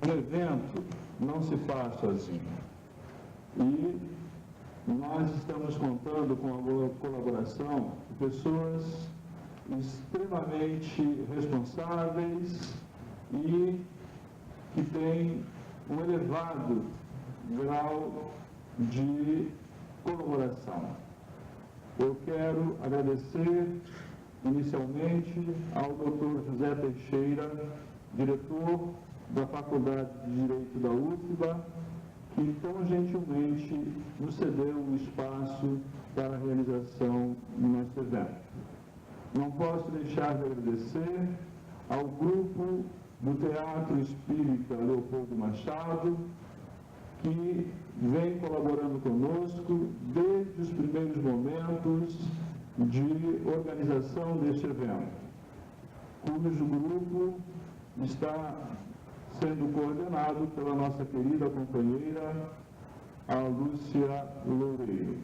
Um evento não se faz sozinho. E nós estamos contando com a colaboração de pessoas extremamente responsáveis e que têm um elevado grau de colaboração. Eu quero agradecer inicialmente ao Dr. José Teixeira, diretor da Faculdade de Direito da UFBA, que tão gentilmente nos cedeu o espaço para a realização do nosso evento. Não posso deixar de agradecer ao grupo do Teatro Espírita Leopoldo Machado, que vem colaborando conosco desde os primeiros momentos de organização deste evento, cujo grupo está sendo coordenado pela nossa querida companheira, a Lúcia Loureiro.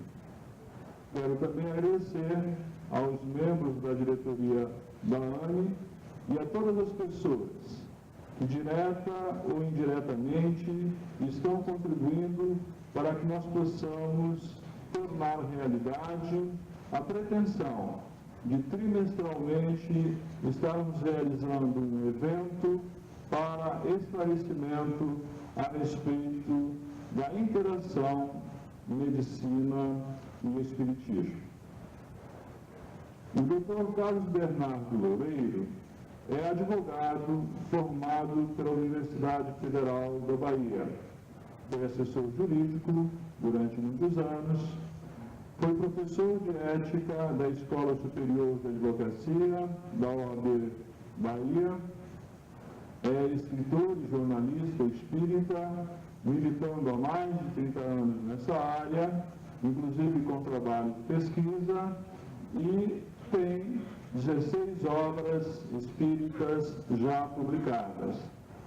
Quero também agradecer aos membros da diretoria da ANE e a todas as pessoas que, direta ou indiretamente, estão contribuindo para que nós possamos tornar realidade a pretensão de trimestralmente estarmos realizando um evento para esclarecimento a respeito da interação medicina e espiritismo. O Dr. Carlos Bernardo Loureiro é advogado formado pela Universidade Federal da Bahia. Foi assessor jurídico durante muitos anos, foi professor de ética da Escola Superior de Advocacia da OAB Bahia, é escritor e jornalista espírita, militando há mais de 30 anos nessa área, inclusive com trabalho de pesquisa, e tem 16 obras espíritas já publicadas.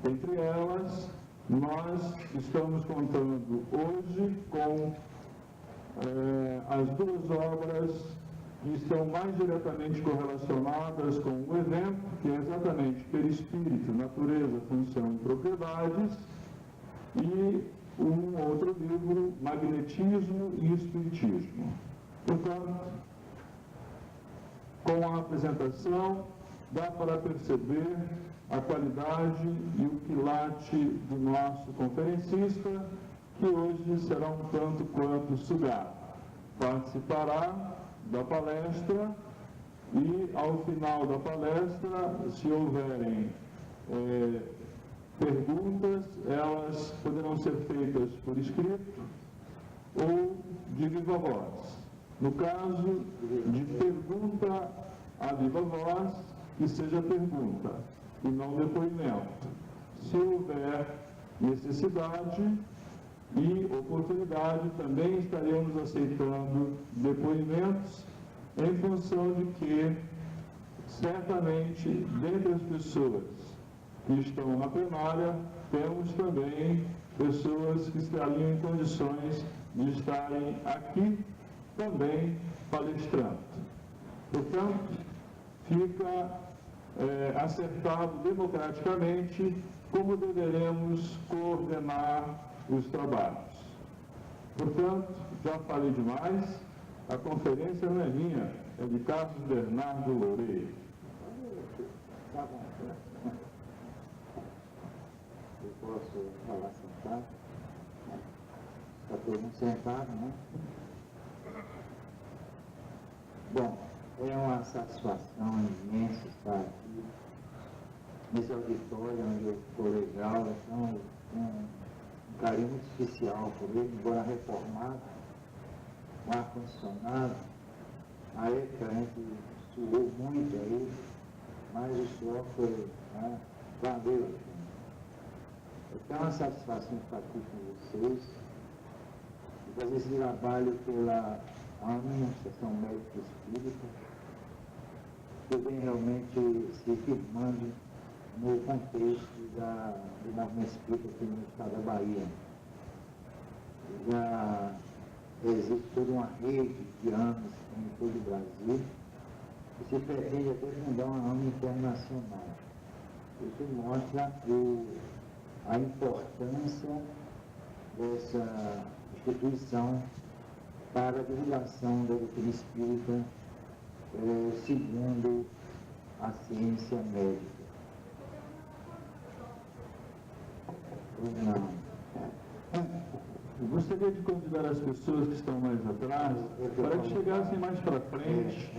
Entre elas, nós estamos contando hoje com as duas obras que estão mais diretamente correlacionadas com o evento, que é exatamente Perispírito, Natureza, Função e Propriedades, e um outro livro, Magnetismo e Espiritismo. Portanto, com a apresentação, dá para perceber a qualidade e o quilate do nosso conferencista, que hoje será um tanto quanto sugado. Participará da palestra e, ao final da palestra, se houverem perguntas, elas poderão ser feitas por escrito ou de viva voz. No caso de pergunta a viva voz, que seja pergunta e não depoimento. Se houver necessidade e oportunidade, também estaremos aceitando depoimentos, em função de que, certamente, dentre as pessoas que estão na plenária, temos também pessoas que estariam em condições de estarem aqui também palestrando. Portanto, fica acertado democraticamente como deveremos coordenar os trabalhos. Portanto, já falei demais, a conferência não é minha, é de Carlos Bernardo Loureiro. Tá bom. Eu posso falar sentado? Está todo mundo sentado, né? Bom, é uma satisfação imensa estar aqui nesse auditório onde eu colegial, então um carinho muito especial por ele, embora reformado, com ar-condicionado. Na época a gente suou muito aí, mas o suor foi valeu. Então é uma satisfação estar aqui com vocês e fazer esse trabalho pela Associação Médica Espírita, que vem realmente se firmando no contexto do movimento espírita aqui no estado da Bahia. Já existe toda uma rede de anos em todo o Brasil, e se pretende até fundar uma AME internacional. Isso mostra a importância dessa instituição para a divulgação da doutrina espírita segundo a ciência médica. Não. Eu gostaria de convidar as pessoas que estão mais atrás para que chegassem mais para frente,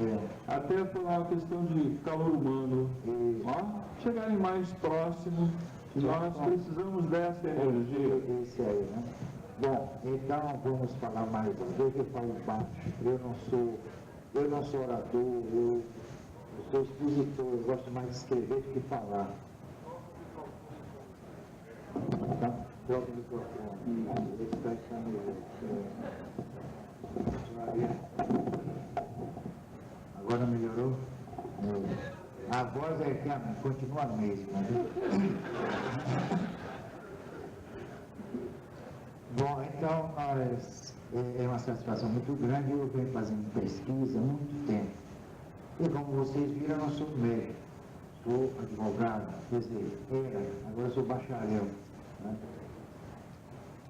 até por uma questão de calor humano, chegarem mais próximo. Nós precisamos dessa energia. Esse aí, né? Bom, então vamos falar mais. Eu falo baixo. Eu não sou orador, eu sou expositor, eu gosto mais de escrever do que falar. Tá? Coloca o microfone. Esse está agora melhorou? A voz é que continua a mesma. Bom, então é uma satisfação muito grande. Eu venho fazendo pesquisa há muito tempo. E como vocês viram, eu não sou médico, sou advogado, quer dizer, agora sou bacharel. Né?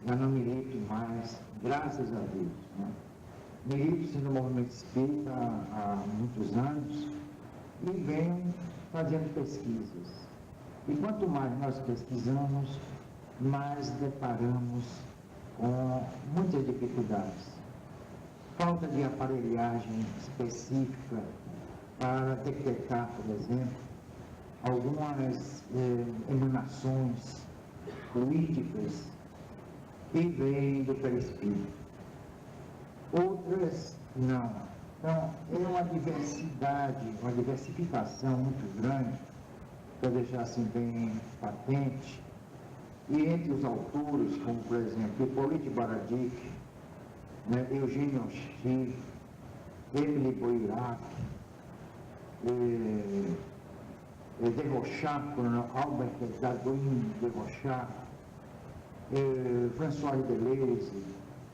Já não milito mais, graças a Deus. Né? Milito-se no movimento espírita há muitos anos e venho fazendo pesquisas. E quanto mais nós pesquisamos, mais deparamos com muitas dificuldades. Falta de aparelhagem específica para detectar, por exemplo, algumas emanações fluídicas que vêm do perispírito. Outras não. Então, é uma diversidade, uma diversificação muito grande, para deixar assim bem patente. E entre os autores, como por exemplo, Hipólito Baradic, Eugênio Oxi, Emily Boirac, de Rochat, Albert Dadouin de Rochat, François Deleuze,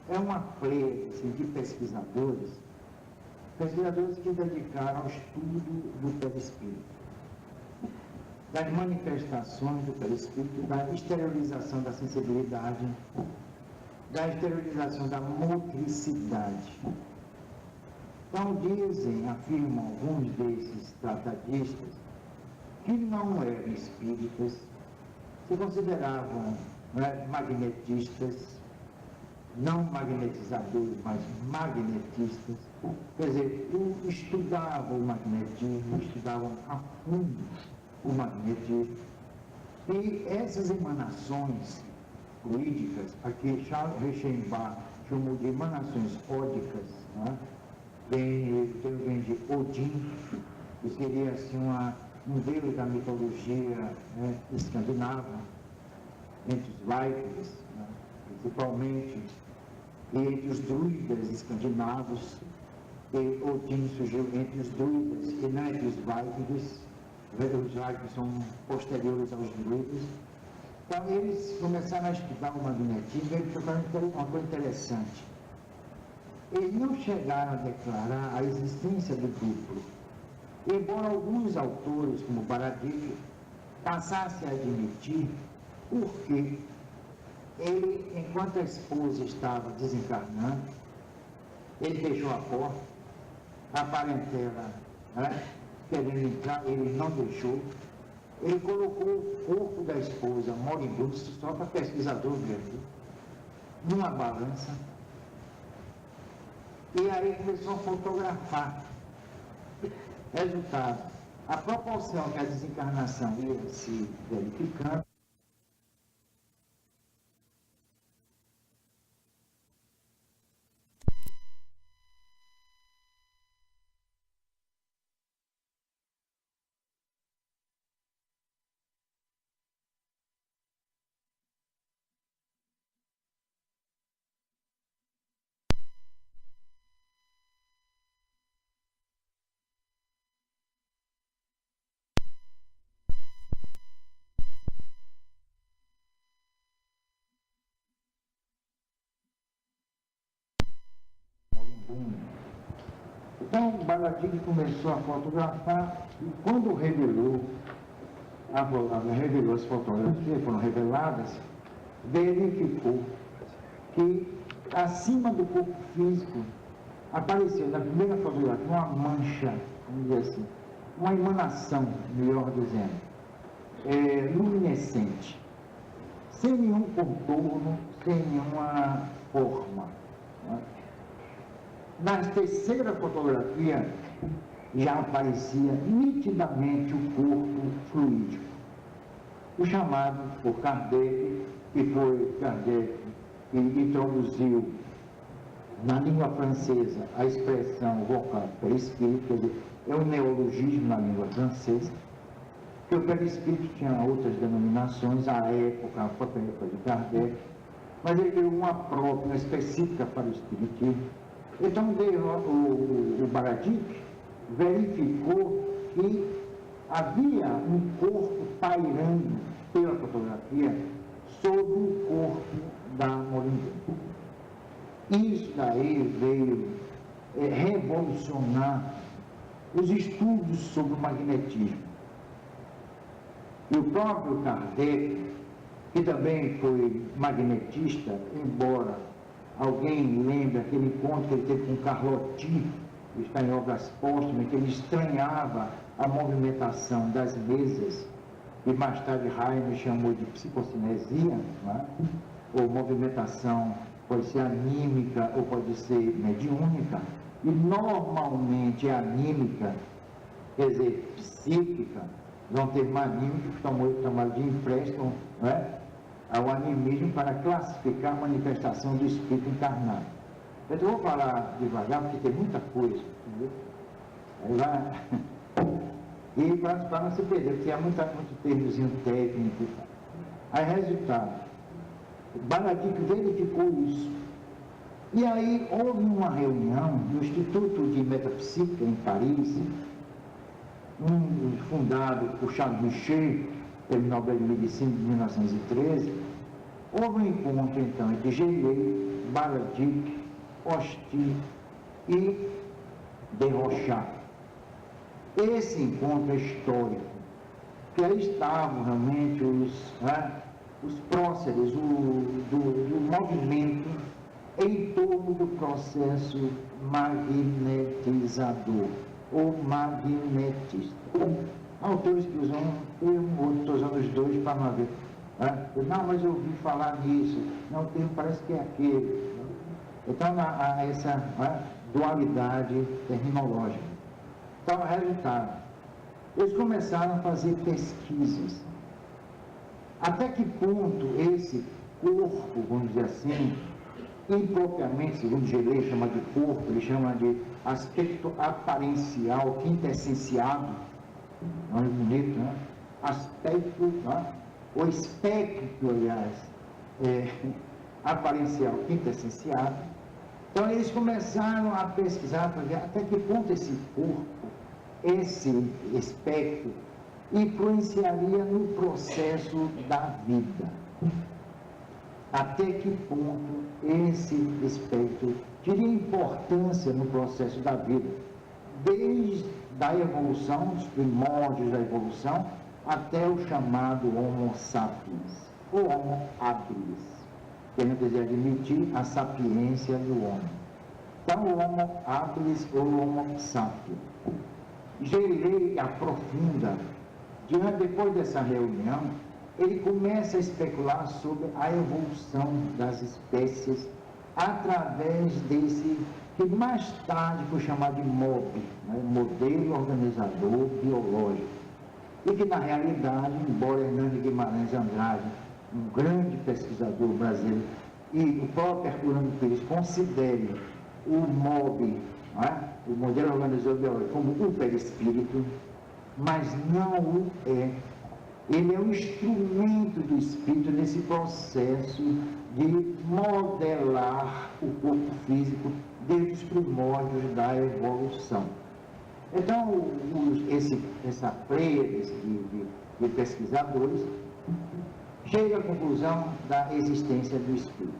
é uma pleia assim, de pesquisadores que dedicaram ao estudo do perispírito, das manifestações do perispírito, da exteriorização da sensibilidade, da exteriorização da motricidade. Então dizem, afirmam alguns desses tratadistas, que não eram espíritas, se consideravam magnetistas, não magnetizadores, mas magnetistas, quer dizer, estudavam o magnetismo, estudavam a fundo o magnetismo, e essas emanações fluídicas, aqui Charles Reichenbach chamou de emanações ódicas, vem de Odin, que seria assim um deus da mitologia escandinava, entre os vikings, principalmente, e entre os druidas escandinavos, e Odin surgiu entre os druidas e não entre os vikings. Os vikings são posteriores aos druidas. Então eles começaram a estudar o magnetismo e eles trouxeram uma coisa interessante. Eles não chegaram a declarar a existência do duplo, embora alguns autores, como Baradic, passassem a admitir, porque ele, enquanto a esposa estava desencarnando, ele fechou a porta, a parentela, querendo entrar, ele não deixou, ele colocou o corpo da esposa moribundo, só para pesquisador ver, numa balança, e aí começou a fotografar. Resultado, a proporção que a desencarnação ia se verificando, Então, Baradic começou a fotografar e quando revelou revelou as fotografias, foram reveladas, verificou que acima do corpo físico apareceu na primeira fotografia uma mancha, vamos dizer assim, uma emanação, melhor dizendo, luminescente, sem nenhum contorno, sem nenhuma forma. Né? Na terceira fotografia já aparecia nitidamente o corpo fluídico, o chamado por Kardec, que foi Kardec que introduziu na língua francesa a expressão vocal perispírito, quer dizer, é um neologismo na língua francesa, que o perispírito tinha outras denominações, à época, a própria época de Kardec, mas ele deu uma própria, uma específica para o espiritismo. Então, o Baradic verificou que havia um corpo pairando pela fotografia sobre o corpo da Moringa. Isso daí veio revolucionar os estudos sobre o magnetismo. E o próprio Kardec, que também foi magnetista, embora alguém lembre aquele encontro que ele teve com Carlotti, que está em Obras Póstumas, que ele estranhava a movimentação das mesas, que mais tarde Heine chamou de psicocinesia, né? Ou movimentação pode ser anímica ou pode ser mediúnica, e normalmente é anímica, quer dizer, psíquica, vão ter anímico, chamado de empréstimo, né? Ao animismo para classificar a manifestação do espírito encarnado. Então, eu vou falar devagar, porque tem muita coisa, entendeu? Aí vai... E para não se perder, porque há muito termozinho técnico e tal. Aí, resultado, Baradic verificou isso. E aí, houve uma reunião no Instituto de Metapsíquica, em Paris, fundado por Charles Michel, pelo Nobel de Medicina de 1913, houve um encontro, então, entre Gelée, Baradic, Osty e de Rochat. Esse encontro é histórico, que aí estavam realmente os próceres do movimento em torno do processo magnetizador, ou magnetista. Autores que usam um termo, outros estou usando os dois para não haver. Não, mas eu ouvi falar nisso. Não, o termo parece que é aquele. Então, há essa dualidade terminológica. Então, o resultado. Eles começaram a fazer pesquisas. Até que ponto esse corpo, vamos dizer assim, impropriamente, segundo Gelée chama de corpo, ele chama de aspecto aparencial, quintessenciado, nome bonito, né? Aspecto, né? O espectro, aliás, aparencial, quintessenciado. Então, eles começaram a pesquisar para ver até que ponto esse corpo, esse espectro, influenciaria no processo da vida. Até que ponto esse espectro teria importância no processo da vida, desde a evolução, dos primórdios da evolução, até o chamado Homo sapiens, ou Homo habilis, querendo dizer admitir a sapiência do homem. Então, o Homo habilis ou Homo sapiens. Gelée aprofunda, depois dessa reunião, ele começa a especular sobre a evolução das espécies através desse, que mais tarde foi chamado de MOB, né? Modelo Organizador Biológico, e que na realidade, embora Hernando Guimarães Andrade, um grande pesquisador brasileiro, e o próprio Herculano Pires considere o MOB, né? O Modelo Organizador Biológico, como o perispírito, mas não o é. Ele é um instrumento do espírito nesse processo de modelar o corpo físico desde os primórdios da evolução. Então, essa pleia de pesquisadores chega à conclusão da existência do espírito.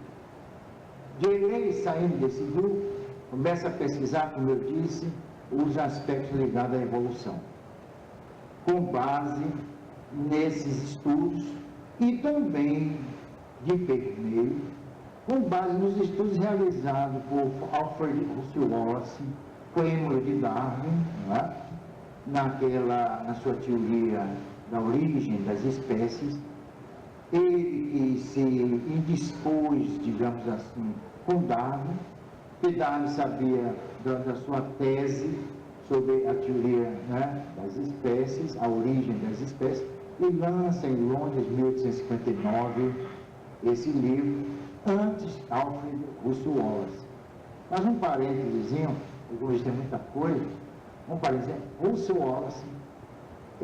Gelée, saindo desse grupo, começa a pesquisar, como eu disse, os aspectos ligados à evolução, com base nesses estudos e também de permeio, com base nos estudos realizados por Alfred Russel Wallace, prêmio de Darwin, não é? Na sua teoria da origem das espécies. Ele que se indispôs, digamos assim, com Darwin, que Darwin sabia da sua tese sobre a teoria, né, das espécies, a origem das espécies, e lança em Londres, 1859, esse livro, antes Alfred Russel Wallace. Mas um parênteses, porque hoje tem muita coisa, um parênteses, Russel Wallace,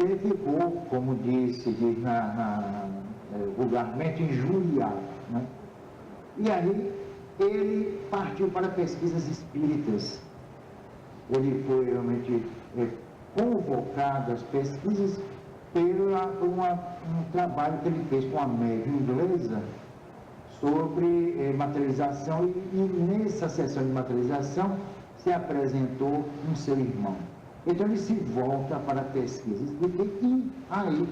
ele ficou, como diz vulgarmente, injuriado, né? E aí ele partiu para pesquisas espíritas. Ele foi realmente convocado às pesquisas por um trabalho que ele fez com a médium inglesa sobre materialização, e nessa sessão de materialização se apresentou um seu irmão. Então ele se volta para a pesquisa e aí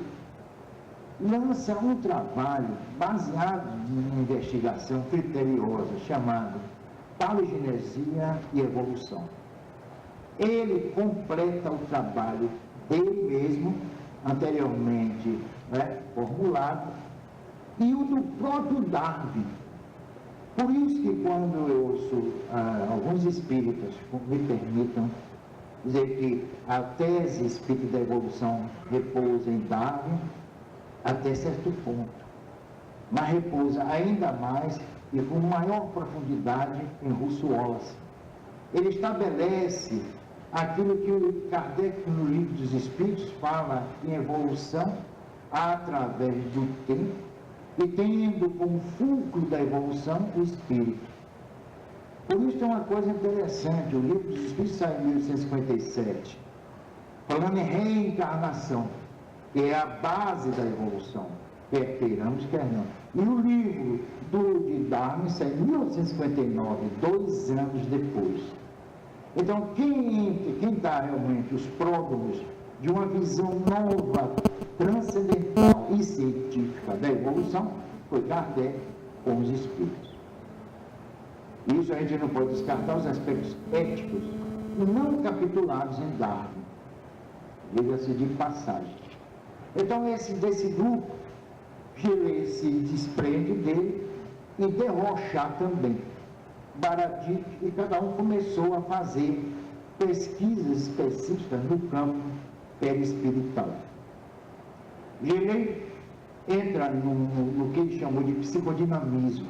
lança um trabalho baseado em investigação criteriosa chamado Paleogenesia e Evolução. Ele completa o trabalho dele mesmo, anteriormente, né, formulado, e o do próprio Darwin. Por isso que quando eu ouço alguns espíritas me permitam dizer que a tese espírita da evolução repousa em Darwin até certo ponto, mas repousa ainda mais e com maior profundidade em Russel Wallace. Ele estabelece aquilo que o Kardec, no Livro dos Espíritos, fala em evolução através do tempo, e tendo como fulcro da evolução o espírito. Por isso é uma coisa interessante, o Livro dos Espíritos sai em 1857, falando em reencarnação, que é a base da evolução, quer queiramos, quer não. E o livro de Darwin sai em 1859, 2 anos depois. Então, quem dá realmente os pródromos de uma visão nova, transcendental e científica da evolução foi Kardec com os espíritos. Isso a gente não pode descartar os aspectos éticos não capitulados em Darwin, diga-se de passagem. Então, desse grupo, Gillet se desprende dele e Derrochá também. Baradic, e cada um começou a fazer pesquisas específicas no campo perispiritual. Gillet entra no que ele chamou de psicodinamismo.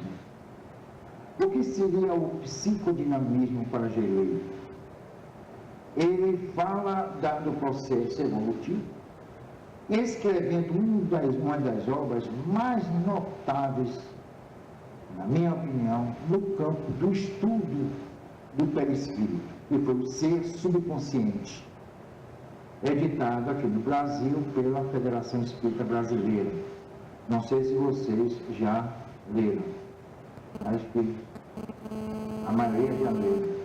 O que seria o psicodinamismo para Gillet? Ele fala do processo evolutivo, escrevendo uma das obras mais notáveis, na minha opinião, no campo do estudo do perispírito, que foi o Ser Subconsciente, editado aqui no Brasil pela Federação Espírita Brasileira. Não sei se vocês já leram. Acho que a maioria já leram.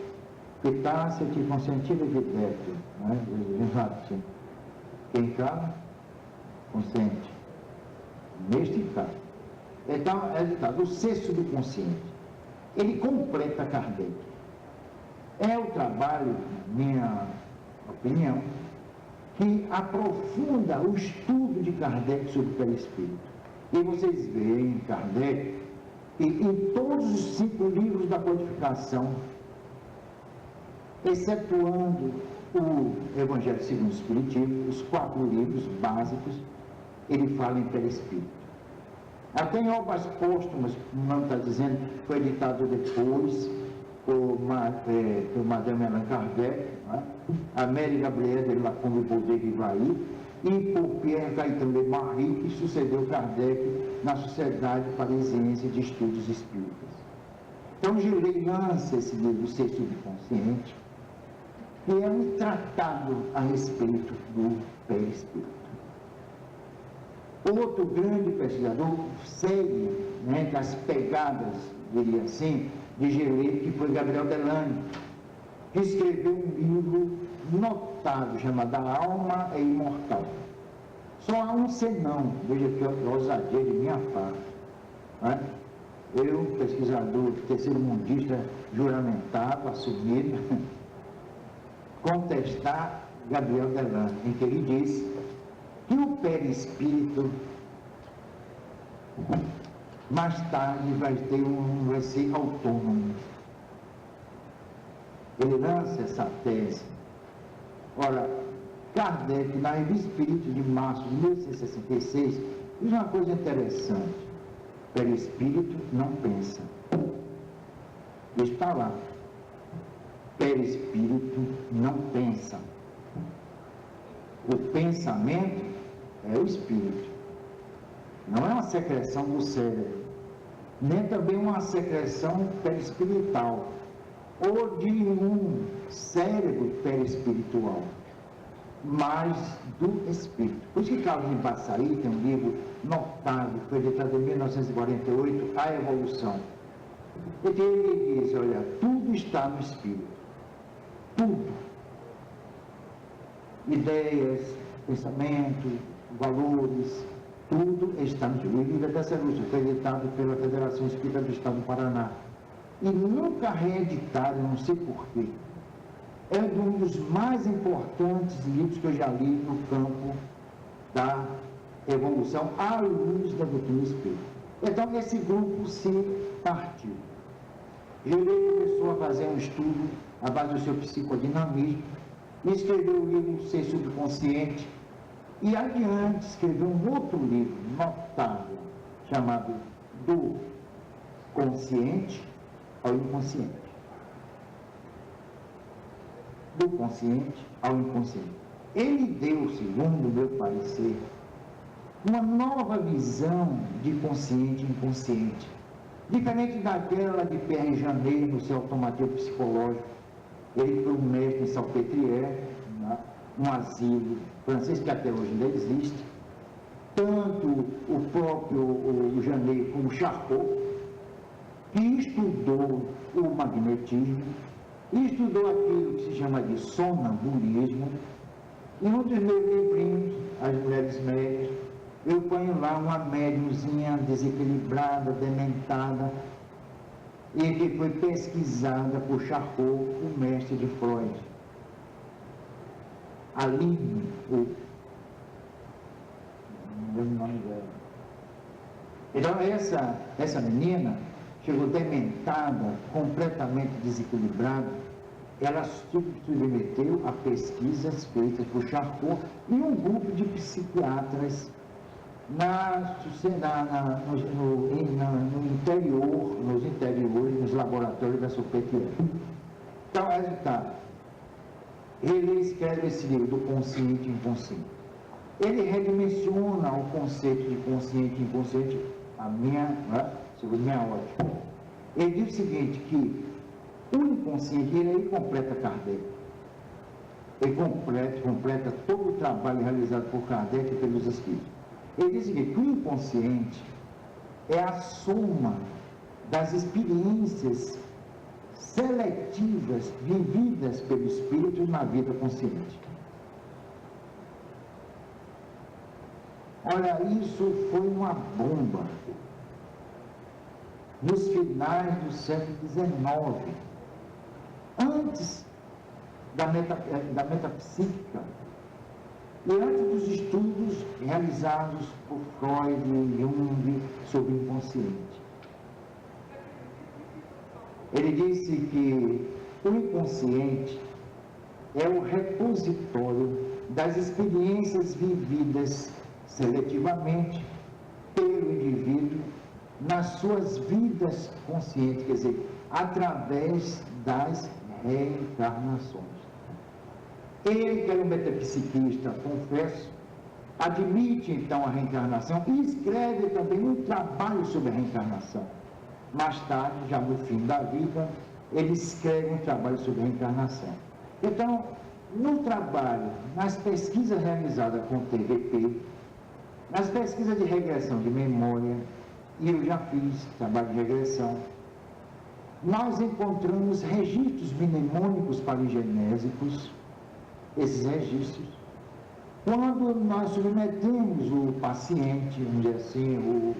Pitácia, que consentida de débito, né? Quem cala, consente. Neste caso. Então, é ditado, o Ser Subconsciente. Ele completa Kardec. É o trabalho, minha opinião, que aprofunda o estudo de Kardec sobre o perispírito. E vocês veem Kardec, e em todos os 5 livros da codificação, excetuando o Evangelho segundo o Espiritismo, os 4 livros básicos, ele fala em perispírito. Até em obras póstumas, não está dizendo, foi editado depois por Madame Allan Kardec, né? A Mary Gabrielle de Lacombe Baudet Rivaí, e por Pierre Gaëtan de Marie, que sucedeu Kardec na Sociedade Parisiense de Estudos Espíritas. Então, Gillet lança esse livro, Ser Subconsciente, que é um tratado a respeito do perispírito. Outro grande pesquisador segue, né, das pegadas, diria assim, de Gillet, que foi Gabriel Delany, que escreveu um livro notável chamado A Alma é Imortal, Só há um senão, veja que ousadia de minha parte. Né? Eu, pesquisador terceiro-mundista juramentado, assumido, contestar Gabriel Delano, em que ele diz que o perispírito mais tarde vai ser autônomo. Ele lança essa tese. Ora, Kardec, na Revista Espírita de março de 1866, diz uma coisa interessante: perispírito não pensa. Está lá. Perispírito não pensa. O pensamento é o espírito. Não é uma secreção do cérebro, nem também uma secreção perispiritual, ou de um cérebro perispiritual, mas do espírito. Por isso que Carlos de Passaí tem um livro notável, que foi editado em 1948, A Evolução. E ele diz, olha, tudo está no espírito. Tudo. Ideias, pensamento, valores, tudo está no espírito. O livro dessa luz foi editado pela Federação Espírita do Estado do Paraná. E nunca reeditado, não sei porquê. É um dos mais importantes livros que eu já li no campo da evolução à luz da doutrina espírita. Então, esse grupo se partiu. Ele começou a fazer um estudo à base do seu psicodinamismo, e escreveu o livro Ser Subconsciente, e adiante escreveu um outro livro notável, chamado Do Consciente ao Inconsciente. Do consciente ao inconsciente. Ele deu, segundo o meu parecer, uma nova visão de consciente e inconsciente, diferente daquela de Pierre Janet no seu automatismo psicológico. Ele foi um mestre em Salpêtrière, um asilo francês que até hoje ainda existe. Tanto o próprio Janet como Charcot, que estudou o magnetismo, estudou aquilo que se chama de sonambulismo, e um dos meus livrinhos, As Mulheres Médias, eu ponho lá uma médiumzinha desequilibrada, dementada, e que foi pesquisada por Charcot, o mestre de Freud. Aline, não lembro o nome dela. Então, essa menina chegou dementada, completamente desequilibrada. Ela se submeteu a pesquisas feitas por Charcot e um grupo de psiquiatras nos interiores, nos laboratórios da Salpêtrière. Então, resultado, ele escreve esse livro do consciente e inconsciente. Ele redimensiona o conceito de consciente e inconsciente, segundo minha ótica. Ele diz o seguinte, que o inconsciente, ele aí completa Kardec. Ele completa todo o trabalho realizado por Kardec e pelos espíritos. Ele diz o seguinte, que o inconsciente é a soma das experiências seletivas vividas pelo espírito na vida consciente. Olha, isso foi uma bomba nos finais do século XIX, antes da metapsíquica e antes dos estudos realizados por Freud e Jung sobre o inconsciente. Ele disse que o inconsciente é o repositório das experiências vividas seletivamente pelo indivíduo nas suas vidas conscientes, quer dizer, através das reencarnações. Ele, que era um metapsiquista, confesso, admite então a reencarnação e escreve também um trabalho sobre a reencarnação. Mais tarde, já no fim da vida, ele escreve um trabalho sobre a reencarnação. Então, no trabalho, nas pesquisas realizadas com o TVP, nas pesquisas de regressão de memória, e eu já fiz trabalho de regressão, nós encontramos registros mnemônicos paligenésicos, esses registros, Quando nós submetemos o paciente, vamos dizer assim,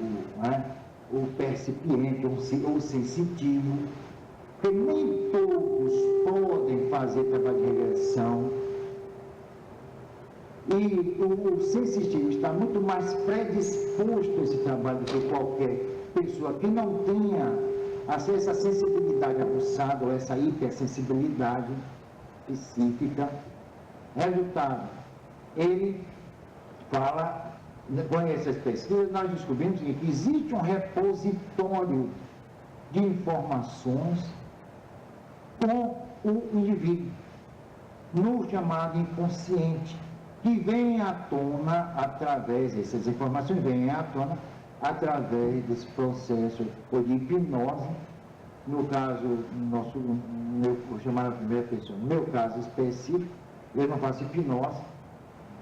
o percipiente, ou sensitivo, que nem todos podem fazer trabalho de regressão, e o sensitivo está muito mais predisposto a esse trabalho do que qualquer pessoa que não tenha essa sensibilidade aguçada ou essa hipersensibilidade psíquica. Resultado, ele fala, com essas pesquisas, nós descobrimos que existe um repositório de informações com o indivíduo, no chamado inconsciente, que vem à tona através, essas informações vêm à tona através desse processo de hipnose. No caso, vou chamar a primeira pessoa, no meu caso específico, eu não faço hipnose,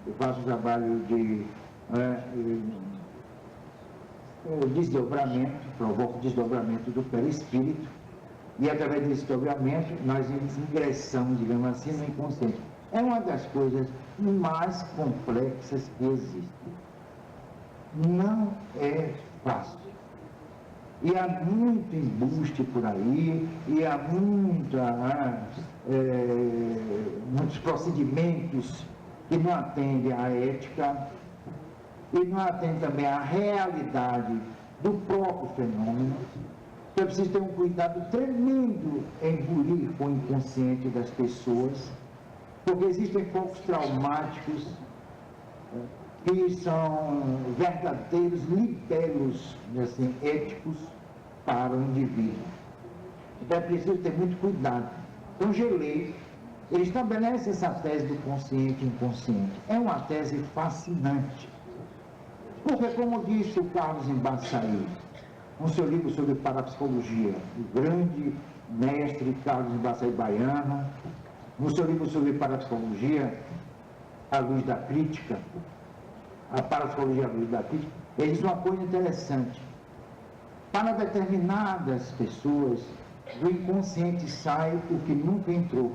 eu faço um trabalho de desdobramento, provoco desdobramento do perispírito, e através desse desdobramento nós ingressamos, digamos assim, no inconsciente. É uma das coisas mais complexas que existem. Não é fácil. E há muito embuste por aí, e há muitos procedimentos que não atendem à ética e não atendem também à realidade do próprio fenômeno. Então é preciso ter um cuidado tremendo em bulir com o inconsciente das pessoas, porque existem focos traumáticos que são verdadeiros libelos, assim, éticos para o indivíduo. Então é preciso ter muito cuidado. Então, Gelei, ele estabelece essa tese do consciente e inconsciente. É uma tese fascinante. Porque, como disse o Carlos Embaçaí, no seu livro sobre parapsicologia, o grande mestre Carlos Embaçaí Baiano, no seu livro sobre parapsicologia, à luz da crítica, a parapsicologia à luz da crítica, ele diz uma coisa interessante. Para determinadas pessoas, do inconsciente sai o que nunca entrou.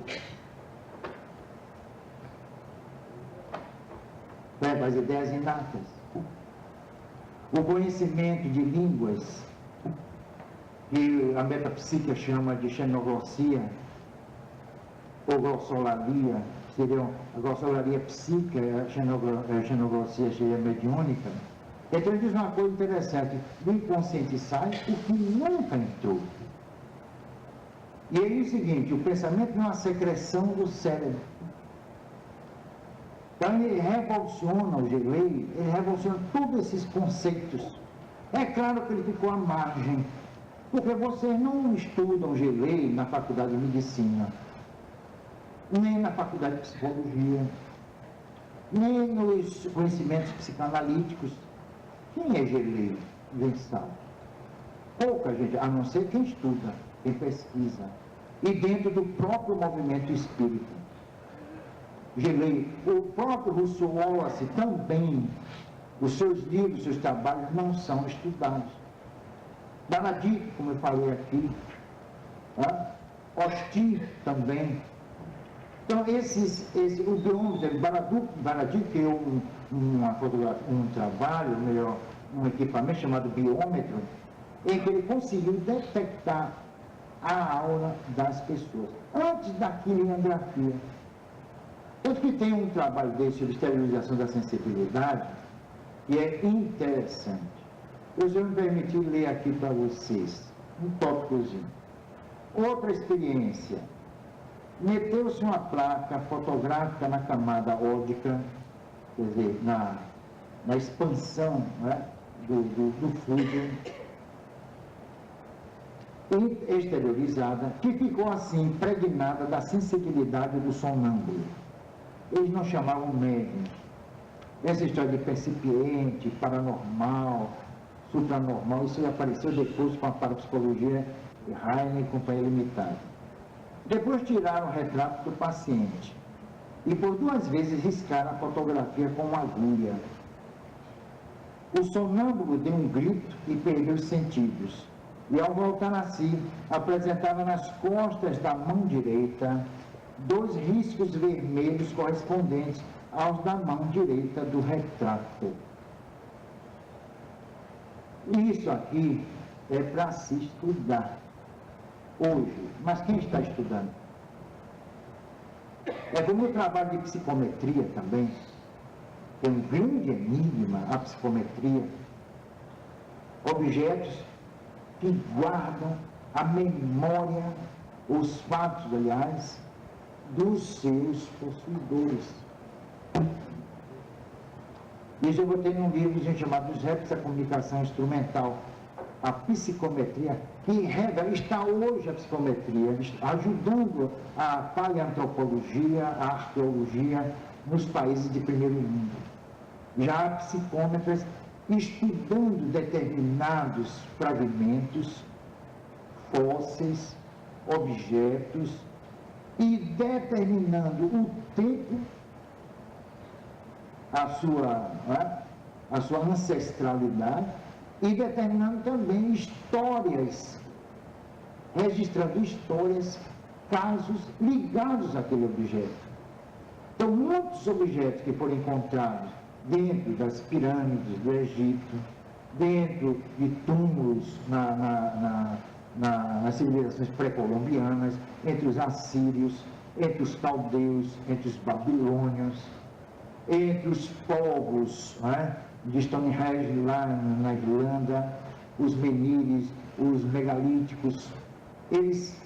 As ideias inatas. O conhecimento de línguas, que a metapsíquica chama de xenoglossia, ou glossolalia, a glossolalia psíquica, a xenoglossia seria mediúnica. Então ele diz uma coisa interessante, do inconsciente sai o que nunca entrou. E aí é o seguinte, o pensamento não é uma secreção do cérebro. Então ele revoluciona o Gelei, ele revoluciona todos esses conceitos. É claro que ele ficou à margem, porque vocês não estudam Gelei na faculdade de medicina, nem na faculdade de psicologia, nem nos conhecimentos psicanalíticos. Quem é Gelei Vensal? Pouca gente, a não ser quem estuda, quem pesquisa, e dentro do próprio movimento espírita. Gelei, o próprio Rousseau Wallace também, os seus livros, os seus trabalhos não são estudados. Baradi, como eu falei aqui, Osti também. Então, o biômetro, Baradi criou um trabalho, melhor, um equipamento chamado biômetro, em que ele conseguiu detectar a aura das pessoas, antes da quiligrafia. Tanto que tem um trabalho desse sobre esterilização da sensibilidade, que é interessante. Eu já me permiti ler aqui para vocês, um tópicozinho. Outra experiência. Meteu-se uma placa fotográfica na camada óptica, quer dizer, na expansão, né, do fluido, exteriorizada, que ficou assim impregnada da sensibilidade do sonâmbulo. Eles não chamavam médium. Essa história de percipiente, paranormal, supranormal, isso apareceu depois com a parapsicologia de Heine e Companhia Limitada. Depois tiraram o retrato do paciente e por 2 vezes riscaram a fotografia com uma agulha. O sonâmbulo deu um grito e perdeu os sentidos. E ao voltar a si, apresentava nas costas da mão direita 2 riscos vermelhos correspondentes aos da mão direita do retrato. Isso aqui é para se estudar hoje. Mas quem está estudando? É como o trabalho de psicometria também, que é um grande enigma, a psicometria. Objetos que guardam a memória, os fatos, aliás, dos seus possuidores. Isso eu botei num livro chamado Os Retos da Comunicação Instrumental, a psicometria, que revela, está hoje a psicometria, ajudando a paleantropologia, a arqueologia nos países de primeiro mundo. Já há psicômetras estudando determinados fragmentos, fósseis, objetos e determinando o tempo, a sua ancestralidade e determinando também histórias, registrando histórias, casos ligados àquele objeto. Então, muitos objetos que foram encontrados dentro das pirâmides do Egito, dentro de túmulos nas civilizações pré-colombianas, entre os assírios, entre os caldeus, entre os babilônios, entre os povos de Stonehenge lá na Irlanda, os menires, os megalíticos, eles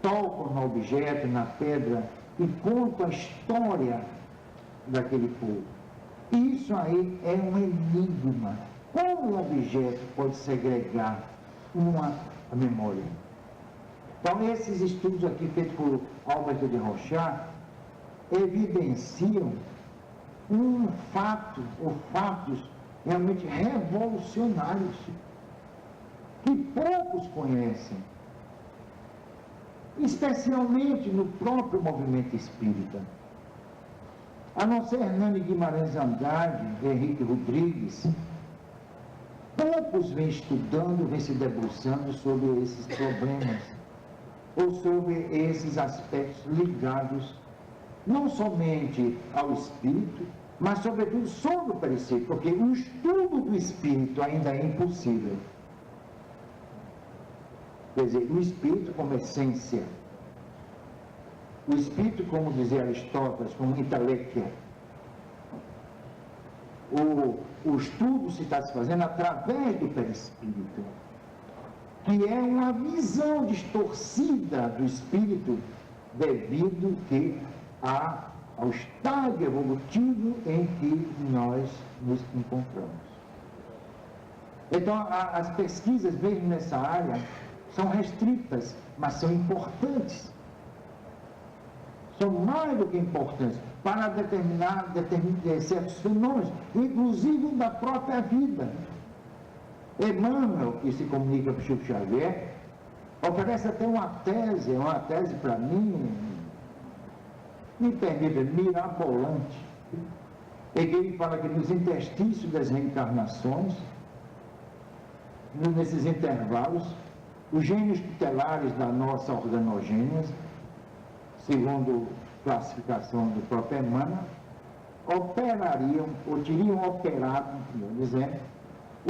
tocam no objeto, na pedra, e contam a história daquele povo. Isso aí é um enigma. Como um objeto pode segregar uma memória? Então, esses estudos aqui feitos por Albert de Rochat evidenciam um fato, ou fatos realmente revolucionários, que poucos conhecem, especialmente no próprio movimento espírita. A não ser Hernani Guimarães Andrade, Henrique Rodrigues, poucos vêm estudando, vêm se debruçando sobre esses problemas, ou sobre esses aspectos ligados não somente ao espírito, mas sobretudo sobre o perispírito, porque o estudo do espírito ainda é impossível. Quer dizer, o espírito como essência, o espírito, como dizia Aristóteles, como intelectia. O estudo se está se fazendo através do perispírito, que é uma visão distorcida do espírito devido ao estágio evolutivo em que nós nos encontramos. Então, as pesquisas, mesmo nessa área, são restritas, mas são importantes. São mais do que importantes para determinar certos fenômenos, inclusive da própria vida. Emmanuel, que se comunica com Chico Xavier, oferece até uma tese para mim, me permita, mirabolante, em que ele fala que nos interstícios das reencarnações, nesses intervalos, os gênios tutelares da nossa organogênese, segundo classificação do próprio Emmanuel, operariam, ou teriam operado, melhor dizendo,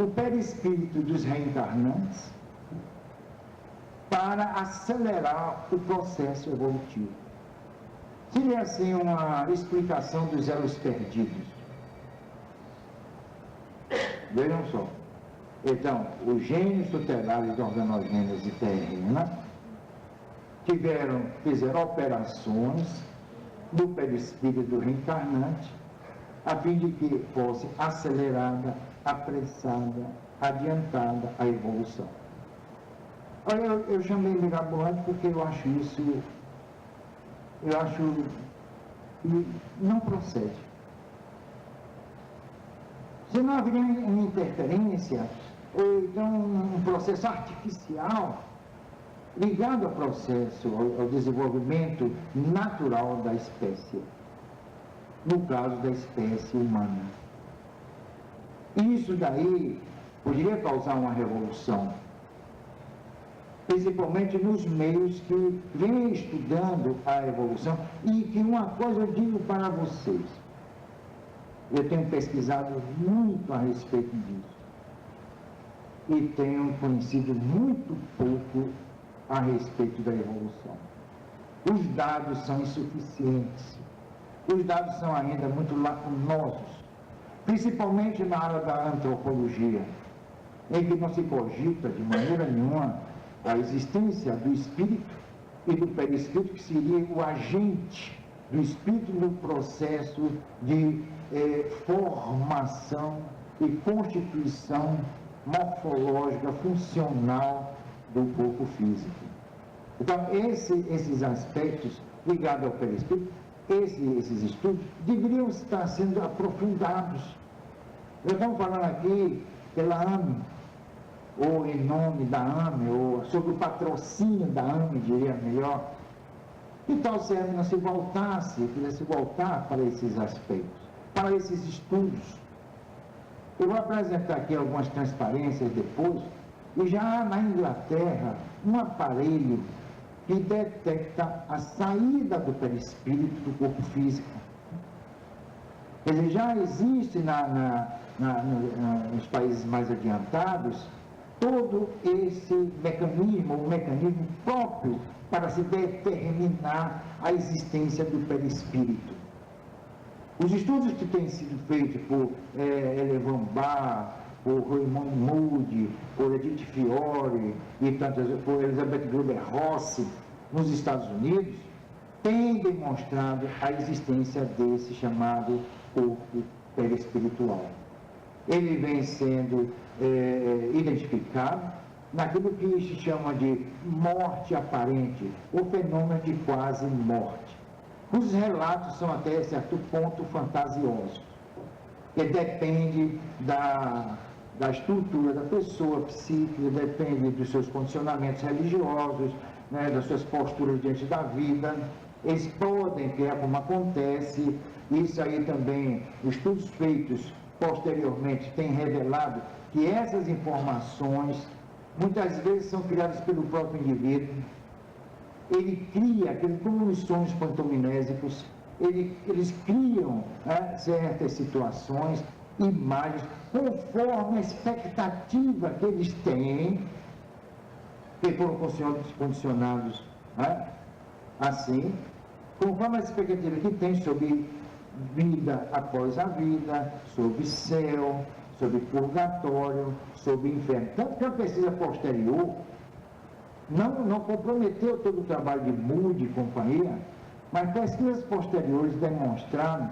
o perispírito dos reencarnantes para acelerar o processo evolutivo. Seria assim uma explicação dos elos perdidos. Vejam só. Então, os gênios tutelares da organogênese terrena fizeram operações no perispírito do reencarnante, a fim de que fosse acelerada, apressada, adiantada a evolução. Olha, eu chamei mirabolante porque eu acho que não procede. Se não haveria uma interferência, ou então um processo artificial ligado ao processo, ao desenvolvimento natural da espécie, no caso da espécie humana. Isso daí poderia causar uma revolução, principalmente nos meios que vêm estudando a evolução, e que uma coisa eu digo para vocês, Eu tenho pesquisado muito a respeito disso. E tenho conhecido muito pouco a respeito da evolução. Os dados são insuficientes. Os dados são ainda muito lacunosos, principalmente na área da antropologia, em que não se cogita de maneira nenhuma a existência do espírito e do perispírito, que seria o agente do espírito no processo de formação e constituição morfológica, funcional do corpo físico. Então, esses aspectos ligados ao perispírito, esses estudos deveriam estar sendo aprofundados. Nós estamos falando aqui pela AME, ou em nome da AME, ou sobre o patrocínio da AME, diria melhor. Que tal se a AME não se voltasse, quisesse voltar para esses aspectos, para esses estudos? Eu vou apresentar aqui algumas transparências depois, e já há na Inglaterra um aparelho que detecta a saída do perispírito do corpo físico. Quer dizer, já existe nos países mais adiantados todo esse mecanismo, o mecanismo próprio para se determinar a existência do perispírito. Os estudos que têm sido feitos por Elevan Barr, por Raymond Moody, por Edith Fiore e por Elizabeth Gruber-Rossi nos Estados Unidos, têm demonstrado a existência desse chamado corpo perispiritual. Ele vem sendo identificado naquilo que se chama de morte aparente, o fenômeno de quase morte. Os relatos são até certo ponto fantasiosos, que depende da estrutura da pessoa psíquica, depende dos seus condicionamentos religiosos, né, das suas posturas diante da vida. Eles podem criar, como acontece, isso aí também, estudos feitos posteriormente têm revelado que essas informações muitas vezes são criadas pelo próprio indivíduo. Ele cria, como nos sonhos pantominésicos, eles criam certas situações, imagens, conforme a expectativa que eles têm, que foram condicionados assim, conforme a expectativa que tem sobre vida após a vida, sobre céu, sobre purgatório, sobre inferno. Tanto que a pesquisa posterior não comprometeu todo o trabalho de Moody e companhia, mas pesquisas posteriores demonstraram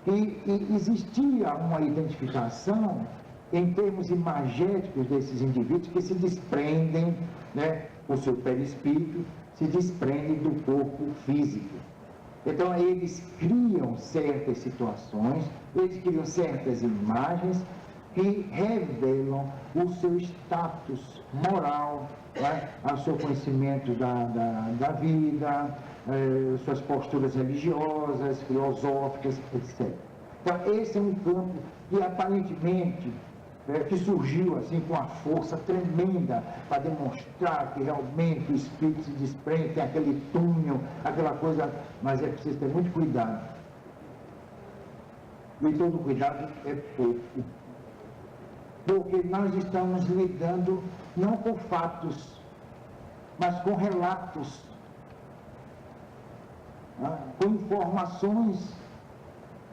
que existia uma identificação em termos imagéticos desses indivíduos que se desprendem, né, o seu perispírito, se desprendem do corpo físico. Então, eles criam certas situações, eles criam certas imagens que revelam o seu status moral, né, o seu conhecimento da vida, suas posturas religiosas, filosóficas, etc. Então, esse é um campo que aparentemente que surgiu assim com uma força tremenda para demonstrar que realmente o espírito se desprende, tem aquele túnel, aquela coisa, mas é preciso ter muito cuidado. E todo cuidado é pouco. Porque nós estamos lidando não com fatos, mas com relatos, com informações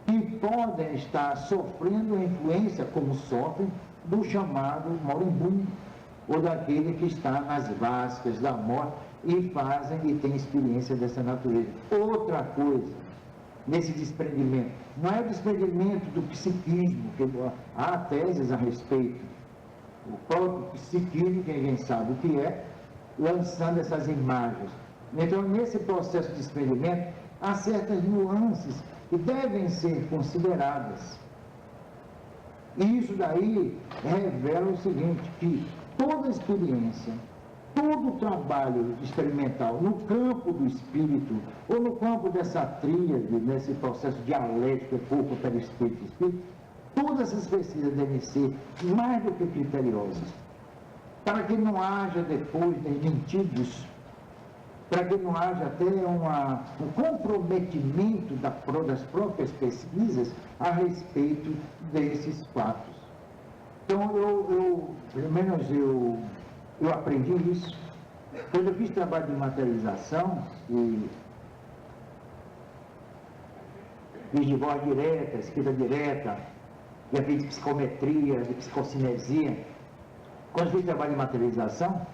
que podem estar sofrendo a influência, como sofrem, do chamado moribundo, ou daquele que está nas vascas da morte e fazem e têm experiência dessa natureza. Outra coisa, nesse desprendimento, não é o desprendimento do psiquismo, que há teses a respeito. O próprio psiquismo, que ninguém sabe o que é, lançando essas imagens. Então, nesse processo de desprendimento, há certas nuances que devem ser consideradas. E isso daí revela o seguinte, que toda experiência, todo trabalho experimental no campo do espírito, ou no campo dessa tríade, nesse processo dialético, corpo, perispírito e espírito, todas essas pesquisas devem ser mais do que criteriosas, para que não haja depois desmentidos para que não haja até um comprometimento das próprias pesquisas a respeito desses fatos. Então, pelo menos eu aprendi isso. Quando eu fiz trabalho de materialização, e fiz de voz direta, escrita direta, já fiz psicometria, de psicocinesia. Quando eu fiz trabalho de materialização,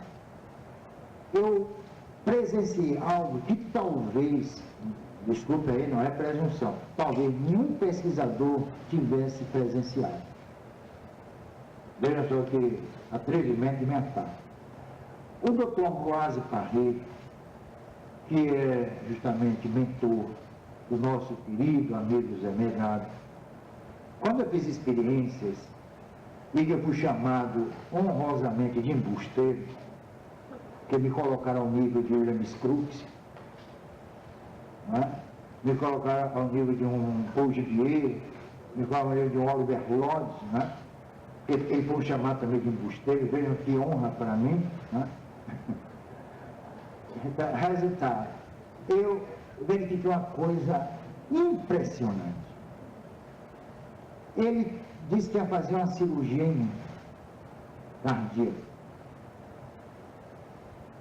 eu presenciei algo que talvez, desculpa aí, não é presunção, talvez nenhum pesquisador tivesse presenciado. Veja só que atrevimento de minha parte. O Dr. Ambroise Paré, que é justamente mentor do nosso querido amigo Zé Medrado, quando eu fiz experiências e que eu fui chamado honrosamente de embusteiro, que me colocaram ao nível de William Crookes, né? Me colocaram ao nível de um Paul Givier, me colocaram ao nível de um Oliver Lodge, né? Ele foi chamado também de embusteiro, vejam que honra para mim, né? Resultado, eu verifiquei uma coisa impressionante. Ele disse que ia fazer uma cirurgia em mim, cardíaca.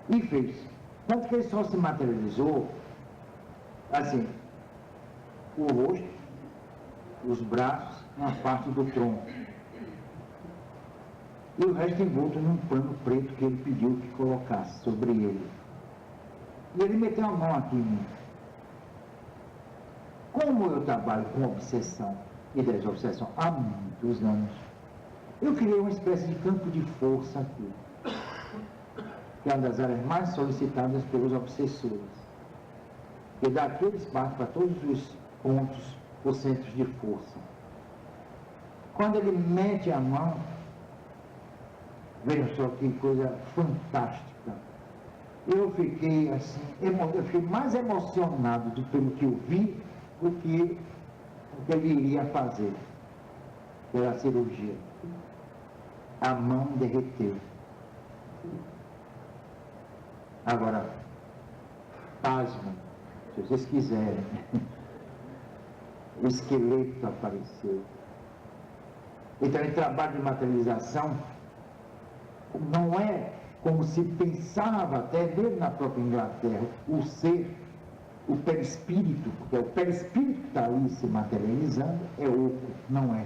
E fez. Tanto que ele só se materializou, assim, o rosto, os braços, uma parte do tronco. E o resto envolto num pano preto que ele pediu que colocasse sobre ele. E ele meteu a mão aqui em mim. Como eu trabalho com obsessão e desobsessão há muitos anos, eu criei uma espécie de campo de força aqui, que é uma das áreas mais solicitadas pelos obsessores, que dá aquele espaço para todos os pontos, os centros de força. Quando ele mete a mão, veja só que coisa fantástica. Eu fiquei assim, eu fiquei mais emocionado pelo que eu vi do que o que ele iria fazer pela cirurgia. A mão derreteu. Agora, pasmem, se vocês quiserem, o esqueleto apareceu. Então, em trabalho de materialização, não é como se pensava até mesmo na própria Inglaterra, o ser, o perispírito, porque é o perispírito que está ali se materializando, é oco, não é.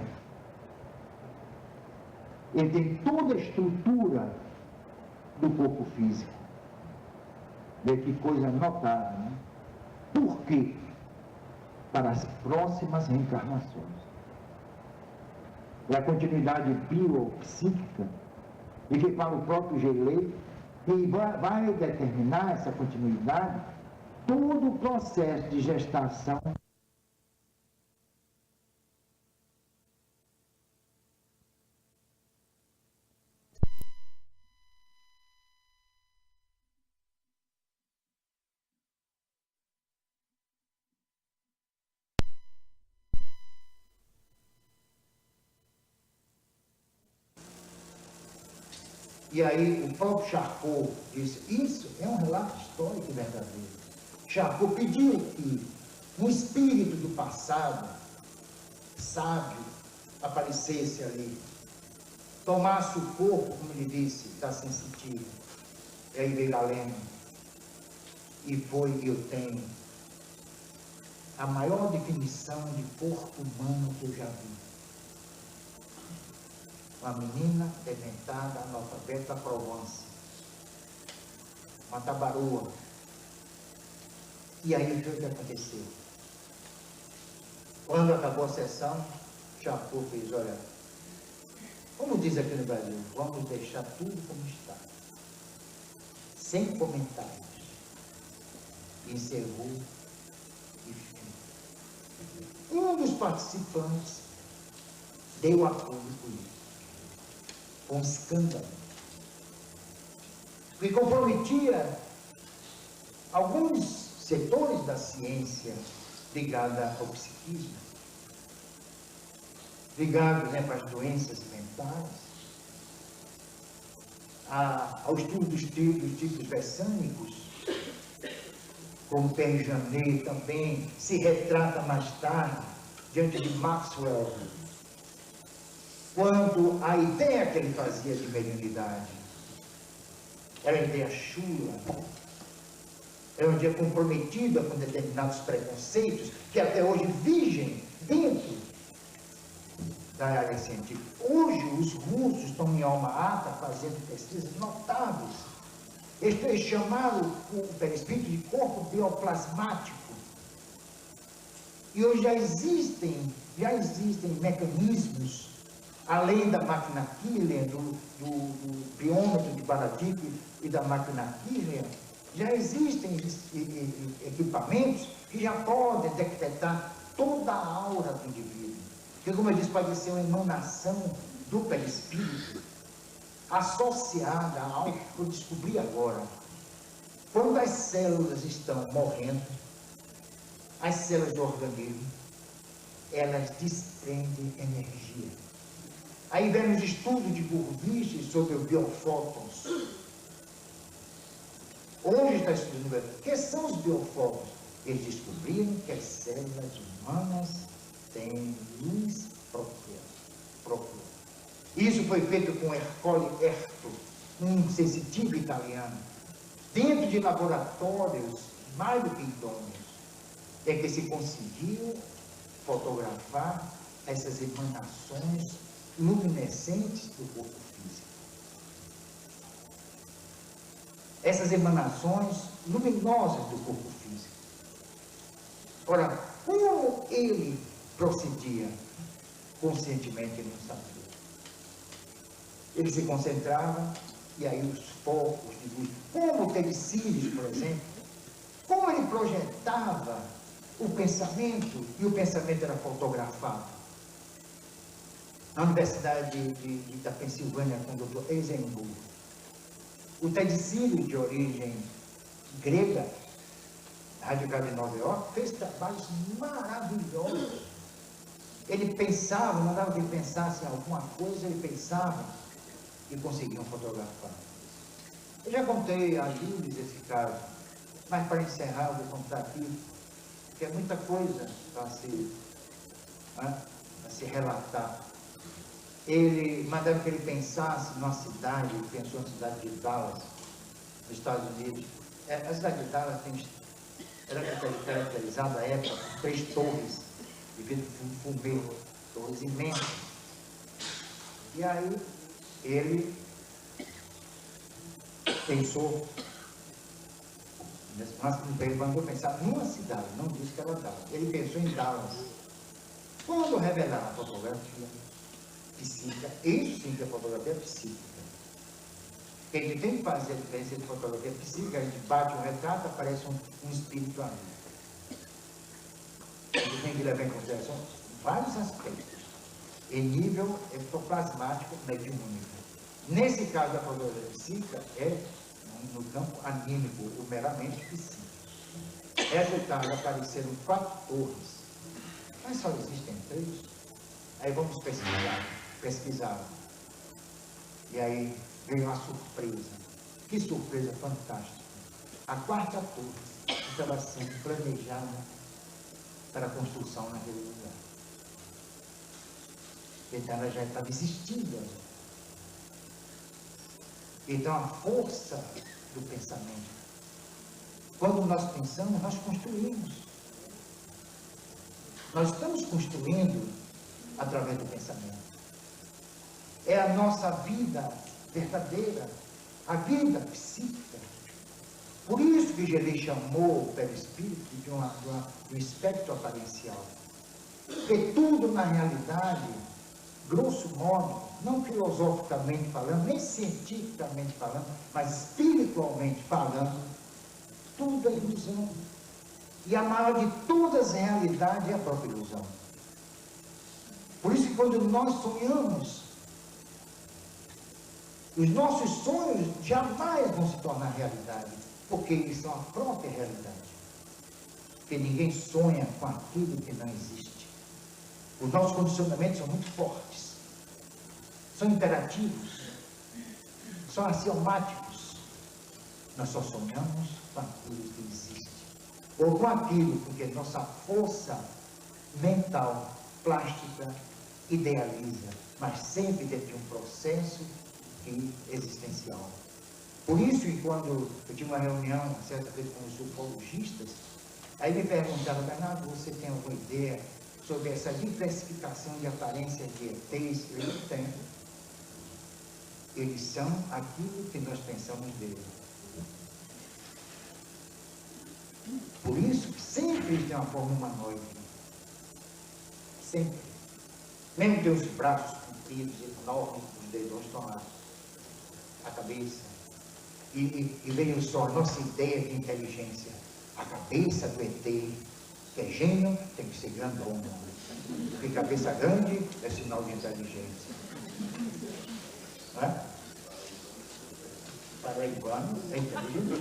Ele tem toda a estrutura do corpo físico. Vê que coisa notável, né? Por quê? Para as próximas reencarnações. É a continuidade biopsíquica, e que para o próprio Gelei, que vai determinar essa continuidade, todo o processo de gestação. E aí o próprio Charcot disse, isso é um relato histórico e verdadeiro. Charcot pediu que um espírito do passado, sábio, aparecesse ali, tomasse o corpo, como ele disse, da sensitiva. E aí veio Galeno, e foi, eu tenho, a maior definição de corpo humano que eu já vi. Uma menina dementada, analfabeta da Provence, uma tabaroa. E aí o que aconteceu? Quando acabou a sessão, Charcot fez, olha, como diz aqui no Brasil, vamos deixar tudo como está, sem comentários. Encerrou e fim. Um dos participantes deu apoio político. Um escândalo, que comprometia alguns setores da ciência ligada ao psiquismo, ligados para as doenças mentais, ao estudo dos tipos bessânicos, como Pierre Janet também se retrata mais tarde, diante de Maxwell, quando a ideia que ele fazia de mediunidade era uma ideia chula, era uma ideia comprometida com determinados preconceitos que até hoje vigem dentro da área científica. Hoje os russos estão em alma ata fazendo pesquisas notáveis. Eles têm chamado o perispírito de corpo bioplasmático. E hoje já existem mecanismos, além da máquina Kirlian, do biômetro de Baradick e da máquina Kirlian, já existem equipamentos que já podem detectar toda a aura do indivíduo. Que, como eu disse, pode ser uma emanação do perispírito associada a algo que eu descobri agora. Quando as células estão morrendo, as células do organismo, elas desprendem energia. Aí vem os estudos de Gurdjieff sobre os biofótons. Hoje está estudando o que são os biofótons. Eles descobriram que as células humanas têm luz própria. Isso foi feito com Ercole Erto, um sensitivo italiano, dentro de laboratórios mais do que idôneos, é que se conseguiu fotografar essas emanações luminescentes do corpo físico. Essas emanações luminosas do corpo físico. Ora, como ele procedia? Conscientemente ele não sabia. Ele se concentrava e aí os focos de luz, como o Telecílios, por exemplo, como ele projetava o pensamento, e o pensamento era fotografado. Na Universidade da Pensilvânia, com o Dr. Eisenberg, o Telecílios, de origem grega, radicado em Nova York, fez trabalhos maravilhosos. Ele pensava, mandava que ele pensasse em alguma coisa, ele pensava e conseguiam fotografar. Eu já contei a Júlia esse caso, mas para encerrar eu vou contar aqui, porque é muita coisa para se relatar. Ele mandava que ele pensasse numa cidade, ele pensou na cidade de Dallas, nos Estados Unidos. A cidade de Dallas era caracterizada à época por 3 torres, devido a fumê, torres imensas. E aí, ele pensou, ele mandou pensar numa cidade, não disse que era Dallas. Ele pensou em Dallas. Quando revelar a fotografia psíquica, isso sim que é fotografia psíquica. Porque a gente tem que fazer a diferença de fotografia psíquica, a gente bate um retrato, aparece um espírito ali. A gente tem que levar em consideração vários aspectos, em nível ectoplasmático mediúnico. Nesse caso, a fotografia psíquica é no campo anímico, ou meramente psíquico. Resultado, apareceram 4 torres, mas só existem 3. Aí vamos pesquisar. E aí veio uma surpresa. Que surpresa fantástica. A 4ª torre estava sendo planejada para a construção naquele lugar. Então ela já estava existindo. Então a força do pensamento. Quando nós pensamos, nós construímos. Nós estamos construindo através do pensamento. É a nossa vida verdadeira, a vida psíquica. Por isso que Jesus chamou o perispírito de um espectro aparencial. Porque tudo, na realidade, grosso modo, não filosoficamente falando, nem cientificamente falando, mas espiritualmente falando, tudo é ilusão. E a maior de todas as realidades é a própria ilusão. Por isso que quando nós sonhamos, os nossos sonhos jamais vão se tornar realidade, porque eles são a própria realidade. Porque ninguém sonha com aquilo que não existe. Os nossos condicionamentos são muito fortes, são imperativos, são axiomáticos. Nós só sonhamos com aquilo que existe. ou com aquilo, porque nossa força mental, plástica, idealiza, mas sempre dentro de um processo existencial. Por isso, quando eu tive uma reunião, certa vez, com os ufologistas, aí me perguntaram: Bernardo, você tem alguma ideia sobre essa diversificação de aparência de ETs? Eu tenho. Eles são aquilo que nós pensamos deles. Por isso, sempre eles têm uma forma humanoide. Sempre. Mesmo tem os braços compridos, enormes, os dedões estão lá. A cabeça. E veio só a nossa ideia de inteligência. A cabeça do ET, que é gênio, tem que ser grandona. Porque cabeça grande é sinal de inteligência. Não é? Paraibano é inteligente.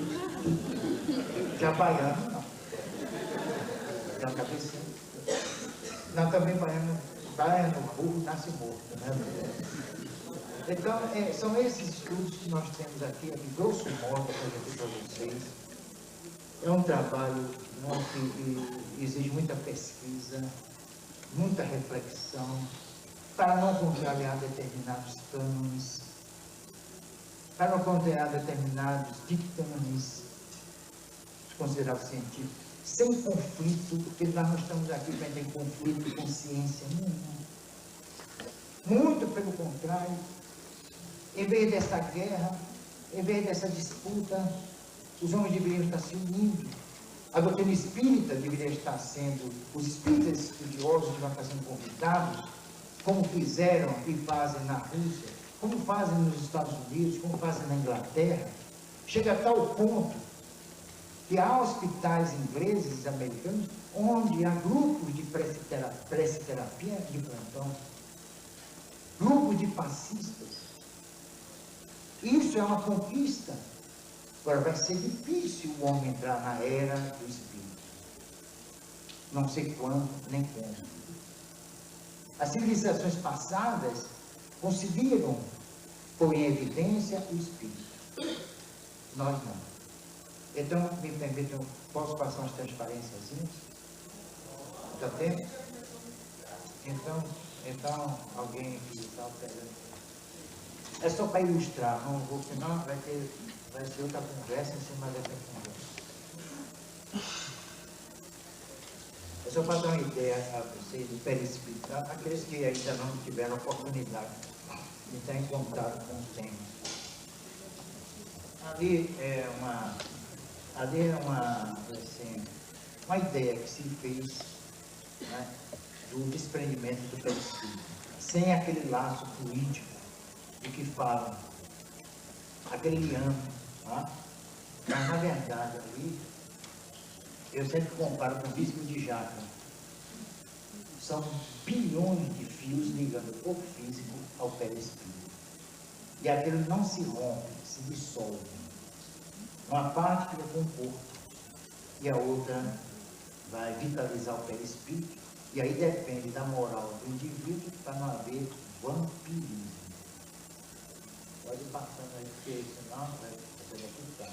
Já baiano, não. Já cabeça. Não, também baiano, burro, nasce morto, né? Então, são esses estudos que nós temos aqui, grosso modo, para dizer para vocês. É um trabalho que exige muita pesquisa, muita reflexão, para não contrariar determinados cânones, para não contrariar determinados ditames considerados científicos, sem conflito, porque nós não estamos aqui para ter conflito de consciência nenhuma. Muito pelo contrário. Em vez dessa guerra, em vez dessa disputa, os homens deveriam estar se unindo. A doutrina espírita deveria estar sendo, os espíritas estudiosos deveriam estar sendo convidados, como fizeram e fazem na Rússia, como fazem nos Estados Unidos, como fazem na Inglaterra. Chega a tal ponto que há hospitais ingleses e americanos onde há grupos de pressioterapia de plantão, grupos de passistas. Isso é uma conquista. Agora, vai ser difícil o homem entrar na era do Espírito. Não sei quando, nem como. As civilizações passadas conseguiram pôr em evidência o Espírito. Nós não. Então, me permitam, posso passar umas transparências? Está tempo? Então, alguém que está pegando. É só para ilustrar, não vou, senão vai ser outra conversa em cima dessa conversa. É só para dar uma ideia a vocês do perispírito, aqueles que ainda não tiveram oportunidade de estar em contato com os temas. Ali é uma ideia que se fez, né, do desprendimento do perispírito, sem aquele laço político do que falam, aquele liame, tá? Mas na verdade ali, eu sempre comparo com o disco de Jaca. São bilhões de fios ligando o corpo físico ao perispírito. E aquilo não se rompe, se dissolve. Uma parte fica com o corpo e a outra vai vitalizar o perispírito. E aí depende da moral do indivíduo para não haver vampirismo. Pode ir passando aí, porque senão vai ser complicado.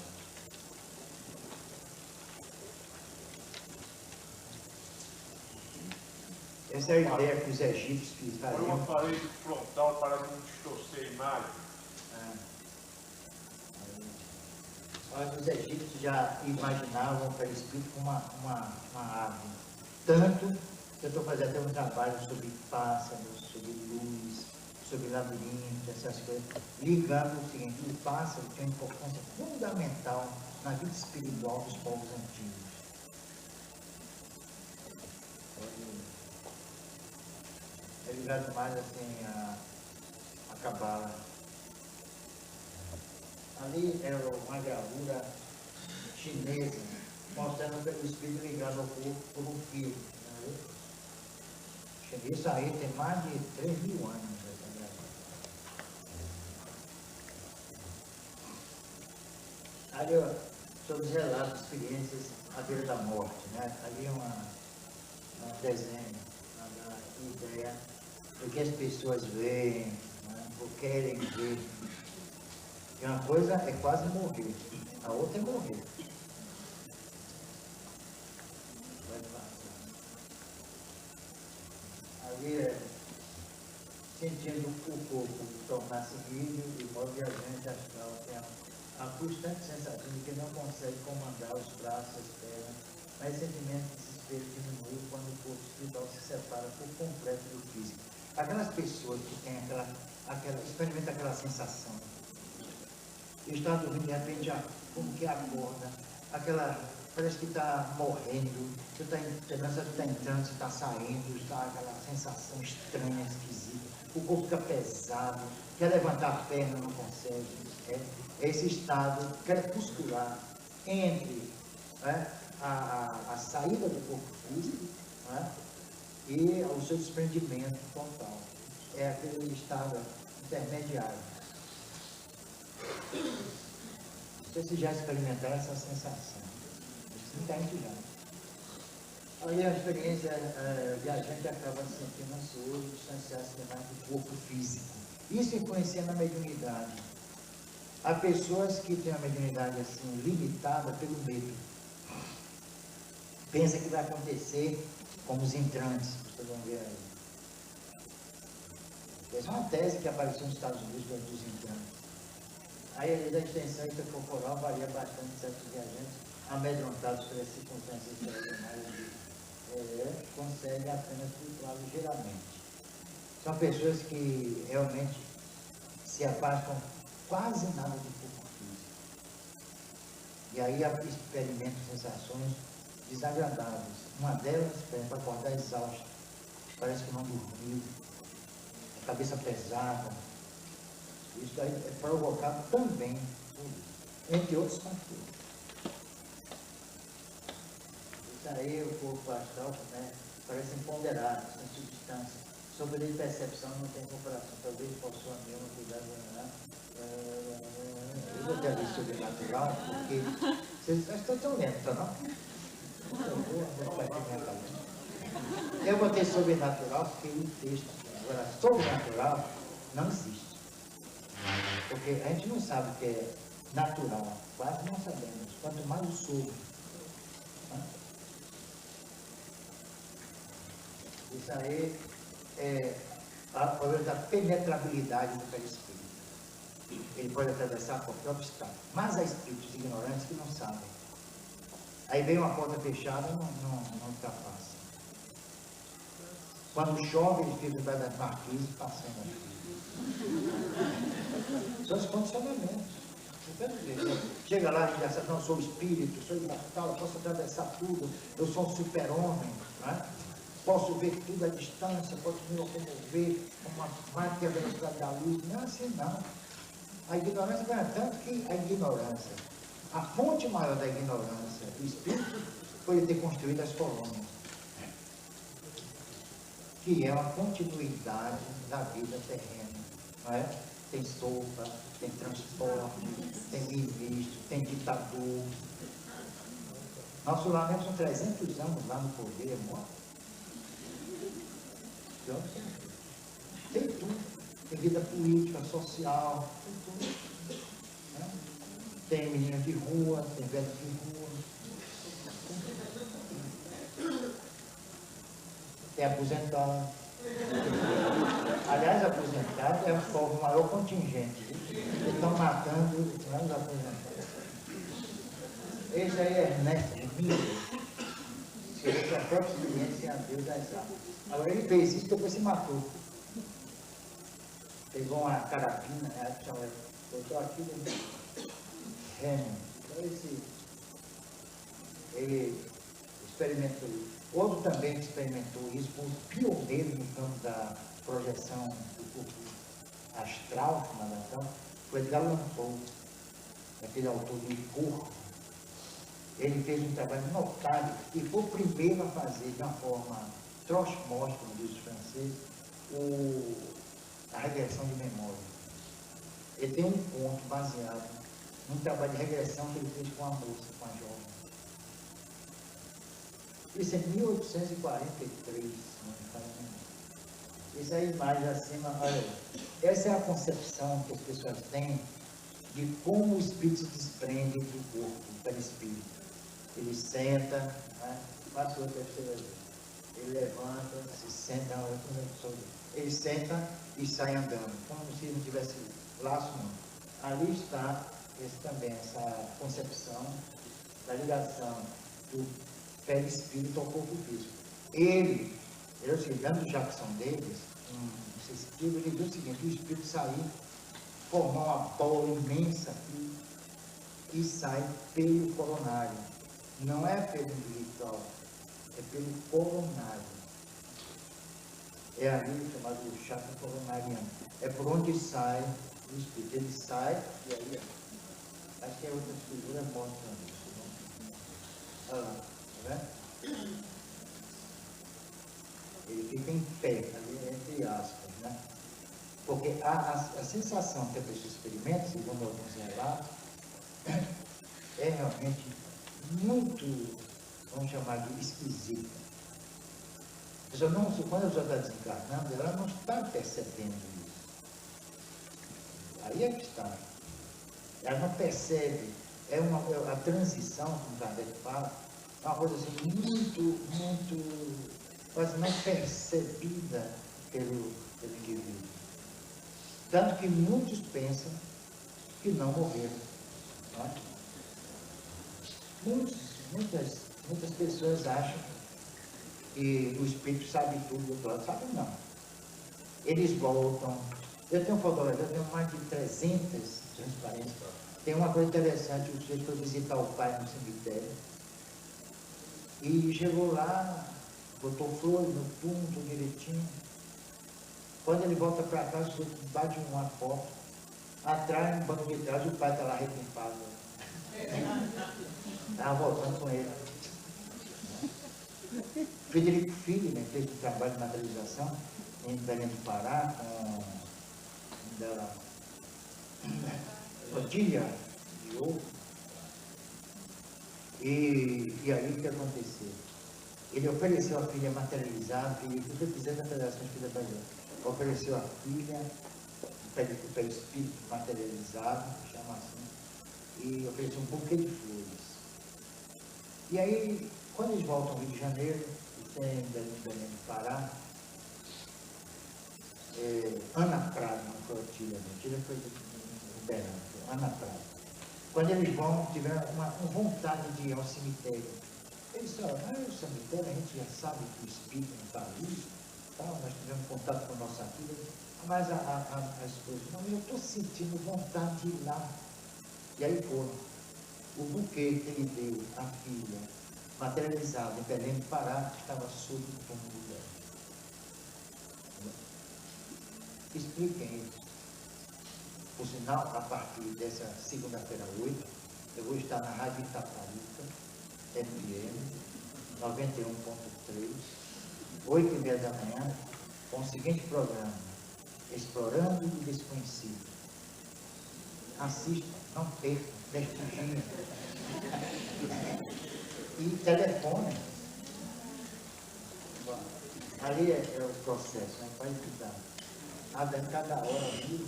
Essa é a ideia que os egípcios fizeram. Eu falei de frontal para não distorcer a imagem. Os egípcios já imaginavam o perispírito como uma ave. Tanto que eu estou fazendo até um trabalho sobre pássaros, sobre luz, sobre labirinto, essas coisas, ligando o seguinte: o pássaro tem uma importância fundamental na vida espiritual dos povos antigos. É ligado mais assim a cabala. Ali é uma gravura chinesa mostrando o espírito ligado ao corpo por um fio. Isso aí tem mais de 3.000 anos essa gravura. Ali, ó, sobre os relatos, experiências à beira da morte, né? Ali é um desenho, uma ideia do que as pessoas veem, né? Ou querem ver. E uma coisa é quase morrer, a outra é morrer. Aí, sentindo o corpo tornar-se rígido, de modo que a gente astral tem a constante sensação de que não consegue comandar os braços, as pernas, mas o sentimento de desespero diminui quando o corpo espiritual se separa por completo do físico. Aquelas pessoas que têm experimentam aquela sensação, que está dormindo, de repente, como que acorda, parece que está morrendo, você está entrando, você está saindo, está aquela sensação estranha, esquisita, o corpo fica pesado, quer levantar a perna, não consegue. Esse estado crepuscular entre a saída do corpo físico e o seu desprendimento total. É aquele estado intermediário. Vocês já experimentaram essa sensação? Entende já. Aí a experiência viajante acaba se sentindo ansioso, distanciar-se demais do corpo físico. Isso influencia na mediunidade. Há pessoas que têm a mediunidade assim, limitada pelo medo. Pensa que vai acontecer como os entrantes, vocês vão ver aí. Essa é uma tese que apareceu nos Estados Unidos dos entrantes. Aí a lei da extensão intercorporal varia bastante de certos viajantes amedrontados pelas circunstâncias extraordinárias, conseguem apenas filtrar ligeiramente. São pessoas que realmente se afastam quase nada do corpo físico. E aí experimentam sensações desagradáveis. Uma delas, para acordar exausto, parece que não dormiu, a cabeça pesada. Isso aí é provocado também por isso, entre outros fatores. Isso aí, o corpo astral, parece imponderável, sem substância. Sobre a percepção não tem comparação, talvez possua mesmo cuidado. Eu vou ter ali sobrenatural, porque vocês estão lendo, não? Eu vou ter sobrenatural porque o texto. Agora, sobrenatural não existe. Porque a gente não sabe o que é natural, quase não sabemos, quanto mais o sobre. Isso aí é a problema da penetrabilidade do perispírito. Ele pode atravessar qualquer obstáculo, mas há espíritos ignorantes que não sabem. Aí vem uma porta fechada, não ultrapassa. Quando chove, ele fica debaixo das marquises passando aqui. São os condicionamentos. Chega lá e diz, não, sou espírito, sou imortal, posso atravessar tudo, eu sou um super-homem, posso ver tudo à distância, posso me locomover como uma máquina da velocidade da luz. Não é assim, não. A ignorância ganha tanto que a ignorância, a fonte maior da ignorância do espírito foi ele ter construído as colônias, que é uma continuidade da vida terrena, não é? Tem sopa, tem transporte, tem ministro, tem ditador. Nosso lamento são 300 anos lá no poder, morto. Tem tudo. Tem vida política, social, tem tudo. Né? Tem menina de rua, tem velho de rua. Tem aposentado. Aliás, aposentado é o maior contingente. Eles estão matando os aposentados. Esse aí é Ernesto Miller. Escreveu a própria experiência em Deus das Almas. Agora ele fez isso e depois se matou. Pegou uma carabina, botou aqui no remo. Então ele experimentou isso. Outro também experimentou isso, foi um pioneiro no campo da projeção do corpo astral, foi Edgar Allan Poe, aquele autor do Corpo. Ele fez um trabalho notável e foi o primeiro a fazer de uma forma trochmostra, como diz os franceses, a regressão de memória. Ele tem um ponto baseado num trabalho de regressão que ele fez com a moça, com a jovem. Isso é 1843, isso é a imagem acima, olha, essa é a concepção que as pessoas têm de como o espírito se desprende do corpo, do perispírito. Ele senta, passa outra terceira vez. ele levanta, se senta, ele senta e sai andando, como se não tivesse laço não. Ali está também essa concepção da ligação do perispírito ao corpo físico. Ele é o seguinte, dando Jackson Davis, esse artigo, ele diz o seguinte, o espírito sair, formar uma bola imensa e sai pelo coronário. Não é pelo umbilical, é pelo coronário. É ali chamado chakra coronariano. É por onde sai o espírito. Ele sai, e aí, acho que a outra figura mostra isso. Né? Olha lá, tá vendo? Ele fica em pé, ali entre aspas, né? Porque a sensação que a pessoa experimenta, segundo alguns relatos, é realmente muito, vamos chamar de esquisita. A pessoa não, quando a pessoa está desencarnando, ela não está percebendo isso. Aí é que está. Ela não percebe. A transição, como o Kardec fala, é uma coisa assim, muito, quase mais percebida pelo indivíduo. Tanto que muitos pensam que não morreram. Não é? Muitas pessoas acham que o espírito sabe tudo, do outro lado sabe não. Eles voltam. Eu tenho fotografia, eu tenho mais de 300 transparências. Tem uma coisa interessante, o sujeito foi visitar o pai no cemitério e chegou lá, botou flores no túmulo, tudo direitinho. Quando ele volta para casa, o sujeito bate uma foto, atrás, no banco de trás, o pai está lá repimpado. Estava voltando com ele. Frederico Filho, né, fez um trabalho de materialização em Belém do Pará, com da Otília de ouro. E aí o que aconteceu? Ele ofereceu a filha materializada, e o que eu fizer da Federação Espírita Brasileira, ofereceu a filha, o perispírito materializado, chama assim, e ofereceu um buquê de flores. E aí, quando eles voltam ao Rio de Janeiro, e tem Belém do Pará, Ana Prado, não foi Otília, foi do Uberlândia, Ana Prado. Quando eles vão, tiveram uma vontade de ir ao cemitério. Eles falaram, o cemitério, a gente já sabe que o espírito não está ali, nós tivemos contato com a nossa filha, mas a esposa, não, eu estou sentindo vontade de ir lá. E aí foram. O buquê que ele deu à filha, materializado em Belém do Pará, estava sob o túmulo dela. Expliquem isso. Por sinal, a partir dessa segunda-feira 8, eu vou estar na Rádio Itaparica, FM, 91.3, 8h30 da manhã, com o seguinte programa, Explorando o Desconhecido. Assistam, não percam, prestigiem. E telefone. Ali é o processo, né? Pode cuidar. Dando cada hora ali,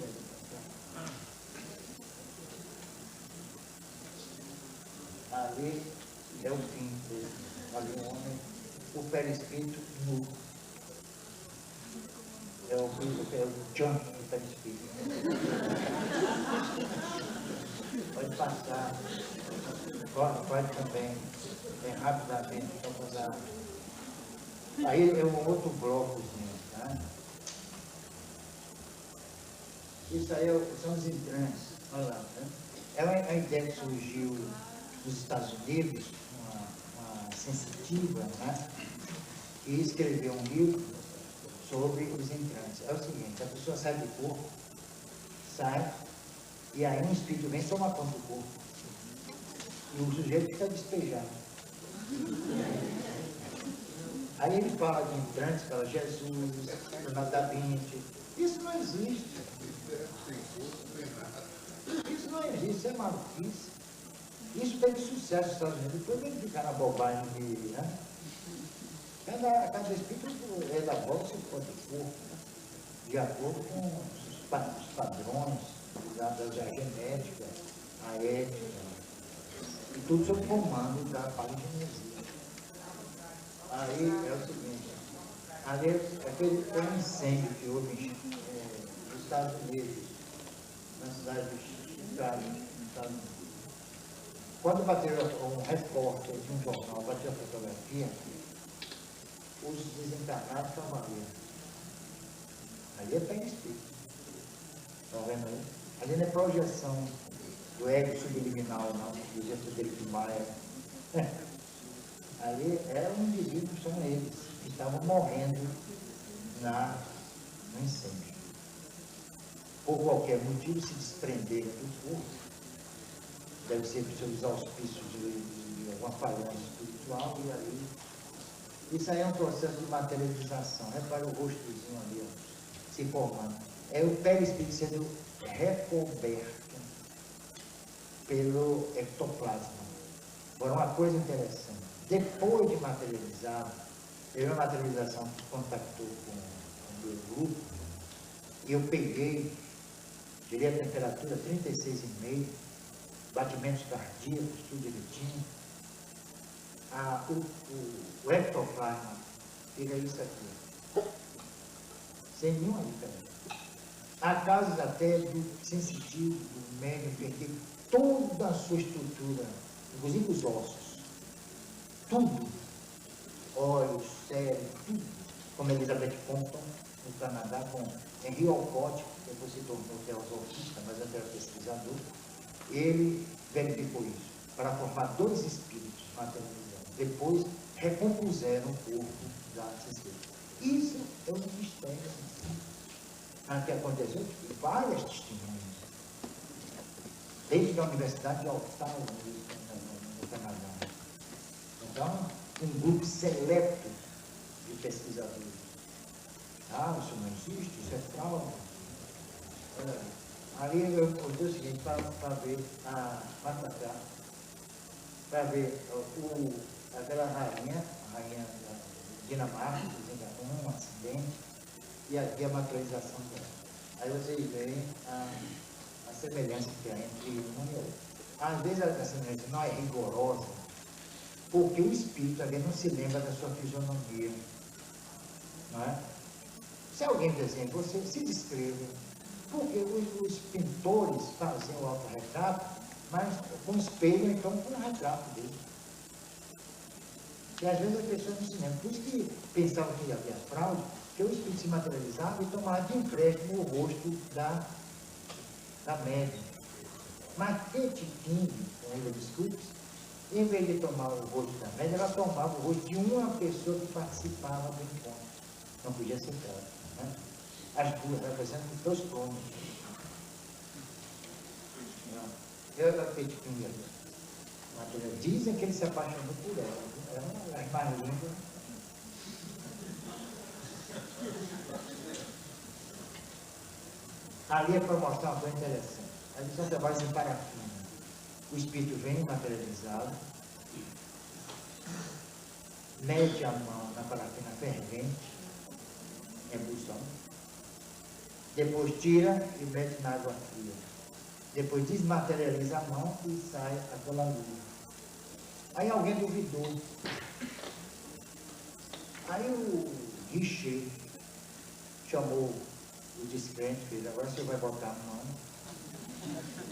ali é o fim dele. Ali o homem, o perispírito nu. É o jump do perispírito. Pode passar. Pode também, bem rapidamente, para usar. Aí é um outro blocozinho, tá? Isso aí são os entrantes. Olha lá, né? É a ideia que surgiu nos Estados Unidos, uma sensitiva, né? Que escreveu um livro sobre os entrantes. É o seguinte, a pessoa sai do corpo, sai, e aí um espírito vem tomar conta do corpo. E o sujeito fica despejado. Aí ele fala de entrantes, fala Jesus, Leonardo da Vinci. Isso não existe. Isso não existe, isso é maluquice. Isso teve sucesso nos Estados Unidos. Depois ele ficar na bobagem de. Né? Cada espírito elabora-se o corpo, de acordo com os padrões da genética, a ética, e tudo sob comando da paligenesia. Aí é o seguinte. Ali foi um incêndio que houve nos Estados Unidos, na cidade de Chicago, nos Estados Unidos. Quando bateu um repórter de um jornal, bateu a fotografia, os desencarnados estavam ali. Ali é perispírito. Estão vendo aí? Ali não é projeção do ego subliminal, não, do jeito Frederico Maia. Ali eram indivíduos, são eles, que estavam morrendo no incêndio. Por qualquer motivo, se desprenderam do corpo, deve ser por seus auspícios de alguma falhança espiritual, e aí, isso aí é um processo de materialização, repara o rostozinho ali, ó, se formando. É o perispírito sendo recoberto pelo ectoplasma. Agora, uma coisa interessante, depois de materializar, teve uma materialização que contactou com o meu grupo, e eu peguei, tirei a temperatura 36,5, batimentos cardíacos, tudo direitinho. O ectoplasma fica isso aqui, sem nenhuma diferença. Há casos até do sensitivo, do médium, perder toda a sua estrutura, inclusive os ossos, tudo, olhos, cérebro, tudo, como Elizabeth Compton, no Canadá, com Henry Alcott, que depois se tornou teosofista, mas antes era pesquisador. Ele verificou isso, para formar dois espíritos materializados. Depois recompuseram o corpo da assistência. Isso é um mistério. O que aconteceu? Várias testemunhas. Desde a Universidade de Ottawa, no Canadá. Então, um grupo seleto de pesquisadores. Isso não existe, isso é fraude. Ali eu dei o seguinte, para ver aquela rainha da Dinamarca, desenganou um acidente, e aqui a materialização dela. Aí vocês veem a semelhança que há entre um e outro. Às vezes a semelhança não é rigorosa, porque o espírito ali não se lembra da sua fisionomia. Não é? Se alguém diz assim, você se descreva, porque os pintores faziam o autorretrato, mas com espelho, então com o retrato dele. E às vezes a pessoa não se lembra. Por isso que pensavam que ia haver fraude, que o espírito se materializava e tomava de empréstimo o rosto da médium. Mas Kate King, com Hilda Scoops, em vez de tomar o rosto da médium, ela tomava o rosto de uma pessoa que participava do encontro. Não podia ser ela. Né? As duas representam dois clones. Eu da Kate King ali. Dizem que ele se apaixonou por ela. Ela é uma das mais lindas. Ali é para mostrar uma coisa interessante. A lição trabalha em parafina. O espírito vem materializado, mete a mão na parafina fervente, ebullição, depois tira e mete na água fria. Depois desmaterializa a mão e sai aquela luz. Aí alguém duvidou. Aí o Richer chamou o descrente, fez, agora você vai botar a mão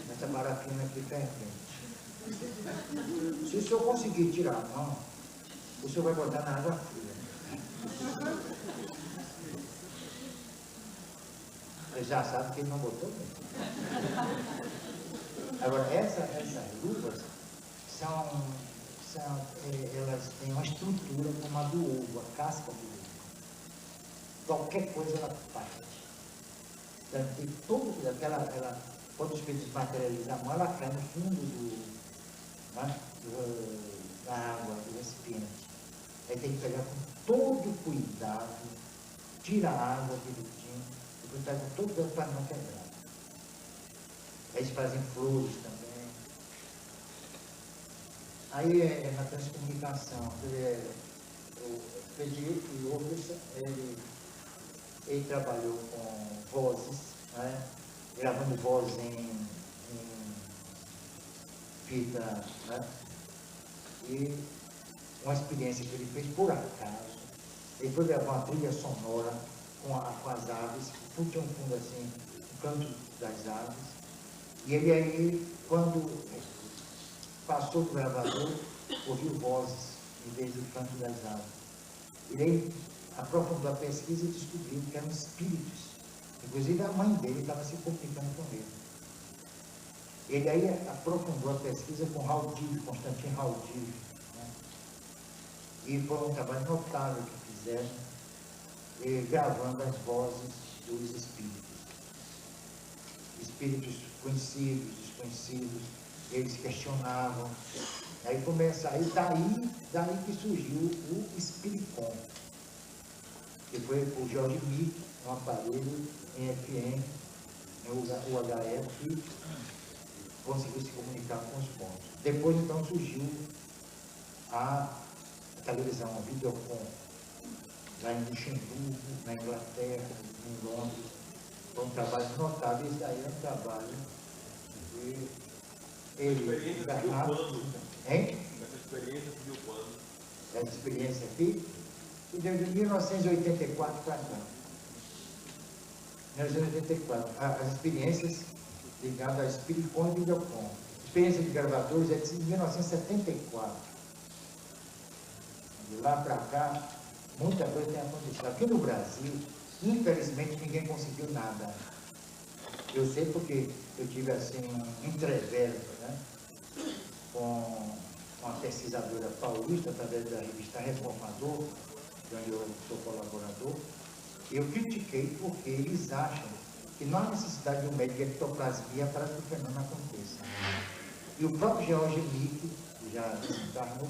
nessa parafina aqui fervente. Se o senhor conseguir tirar a mão, o senhor vai botar na água fria. Você já sabe que ele não botou mesmo. Agora, essas luvas elas têm uma estrutura como a do ovo, a casca do ovo. Qualquer coisa ela parte. Então, tem todo aquela, quando o espírito desmaterializa a mão, ela cai no fundo da água, do recipiente. Aí tem que pegar com todo cuidado, tira a água direitinho, e botar com todo cuidado para não quebrar. Aí eles fazem flores também. Aí na transcomunicação, o Frederico Jofferson, ele trabalhou com vozes, né? Gravando vozes em fita, né? E uma experiência que ele fez por acaso, Ele foi gravar uma trilha sonora com as aves, que tinha um fundo assim, o canto das aves. E ele aí, quando passou do gravador, ouviu vozes em vez do canto das aves. Ele aí aprofundou a pesquisa e descobriu que eram espíritos. Inclusive a mãe dele estava se comunicando com ele. Ele aí aprofundou a pesquisa com Constantino Haldív, né? E foi um trabalho notável que fizeram, gravando as vozes dos espíritos. Espíritos conhecidos, desconhecidos, eles questionavam. Aí começa, daí que surgiu o Espiricom, que foi por Jorge Mick, um aparelho em FM, o HF, que conseguiu se comunicar com os pontos. Depois, então, surgiu a televisão, a Videocom, lá em Luxemburgo, na Inglaterra, em Londres. Foi um trabalho notável. Isso daí é um trabalho de ele, Bernardo. Hein? Essa experiência se deu quando? Essa experiência aqui, e desde 1984 para cá. 1984. As experiências ligadas a Espiricom e Videocom. Experiência de gravadores é de 1974. De lá para cá, muita coisa tem acontecido. Aqui no Brasil, infelizmente, ninguém conseguiu nada. Eu sei porque eu tive assim um entrevero, né, com uma pesquisadora paulista, através da revista Reformador, de onde eu sou colaborador. Eu critiquei porque eles acham que não há necessidade de um médico de ectoplasmia para que o fenômeno aconteça. E o próprio Jorge Mick, que já desencarnou,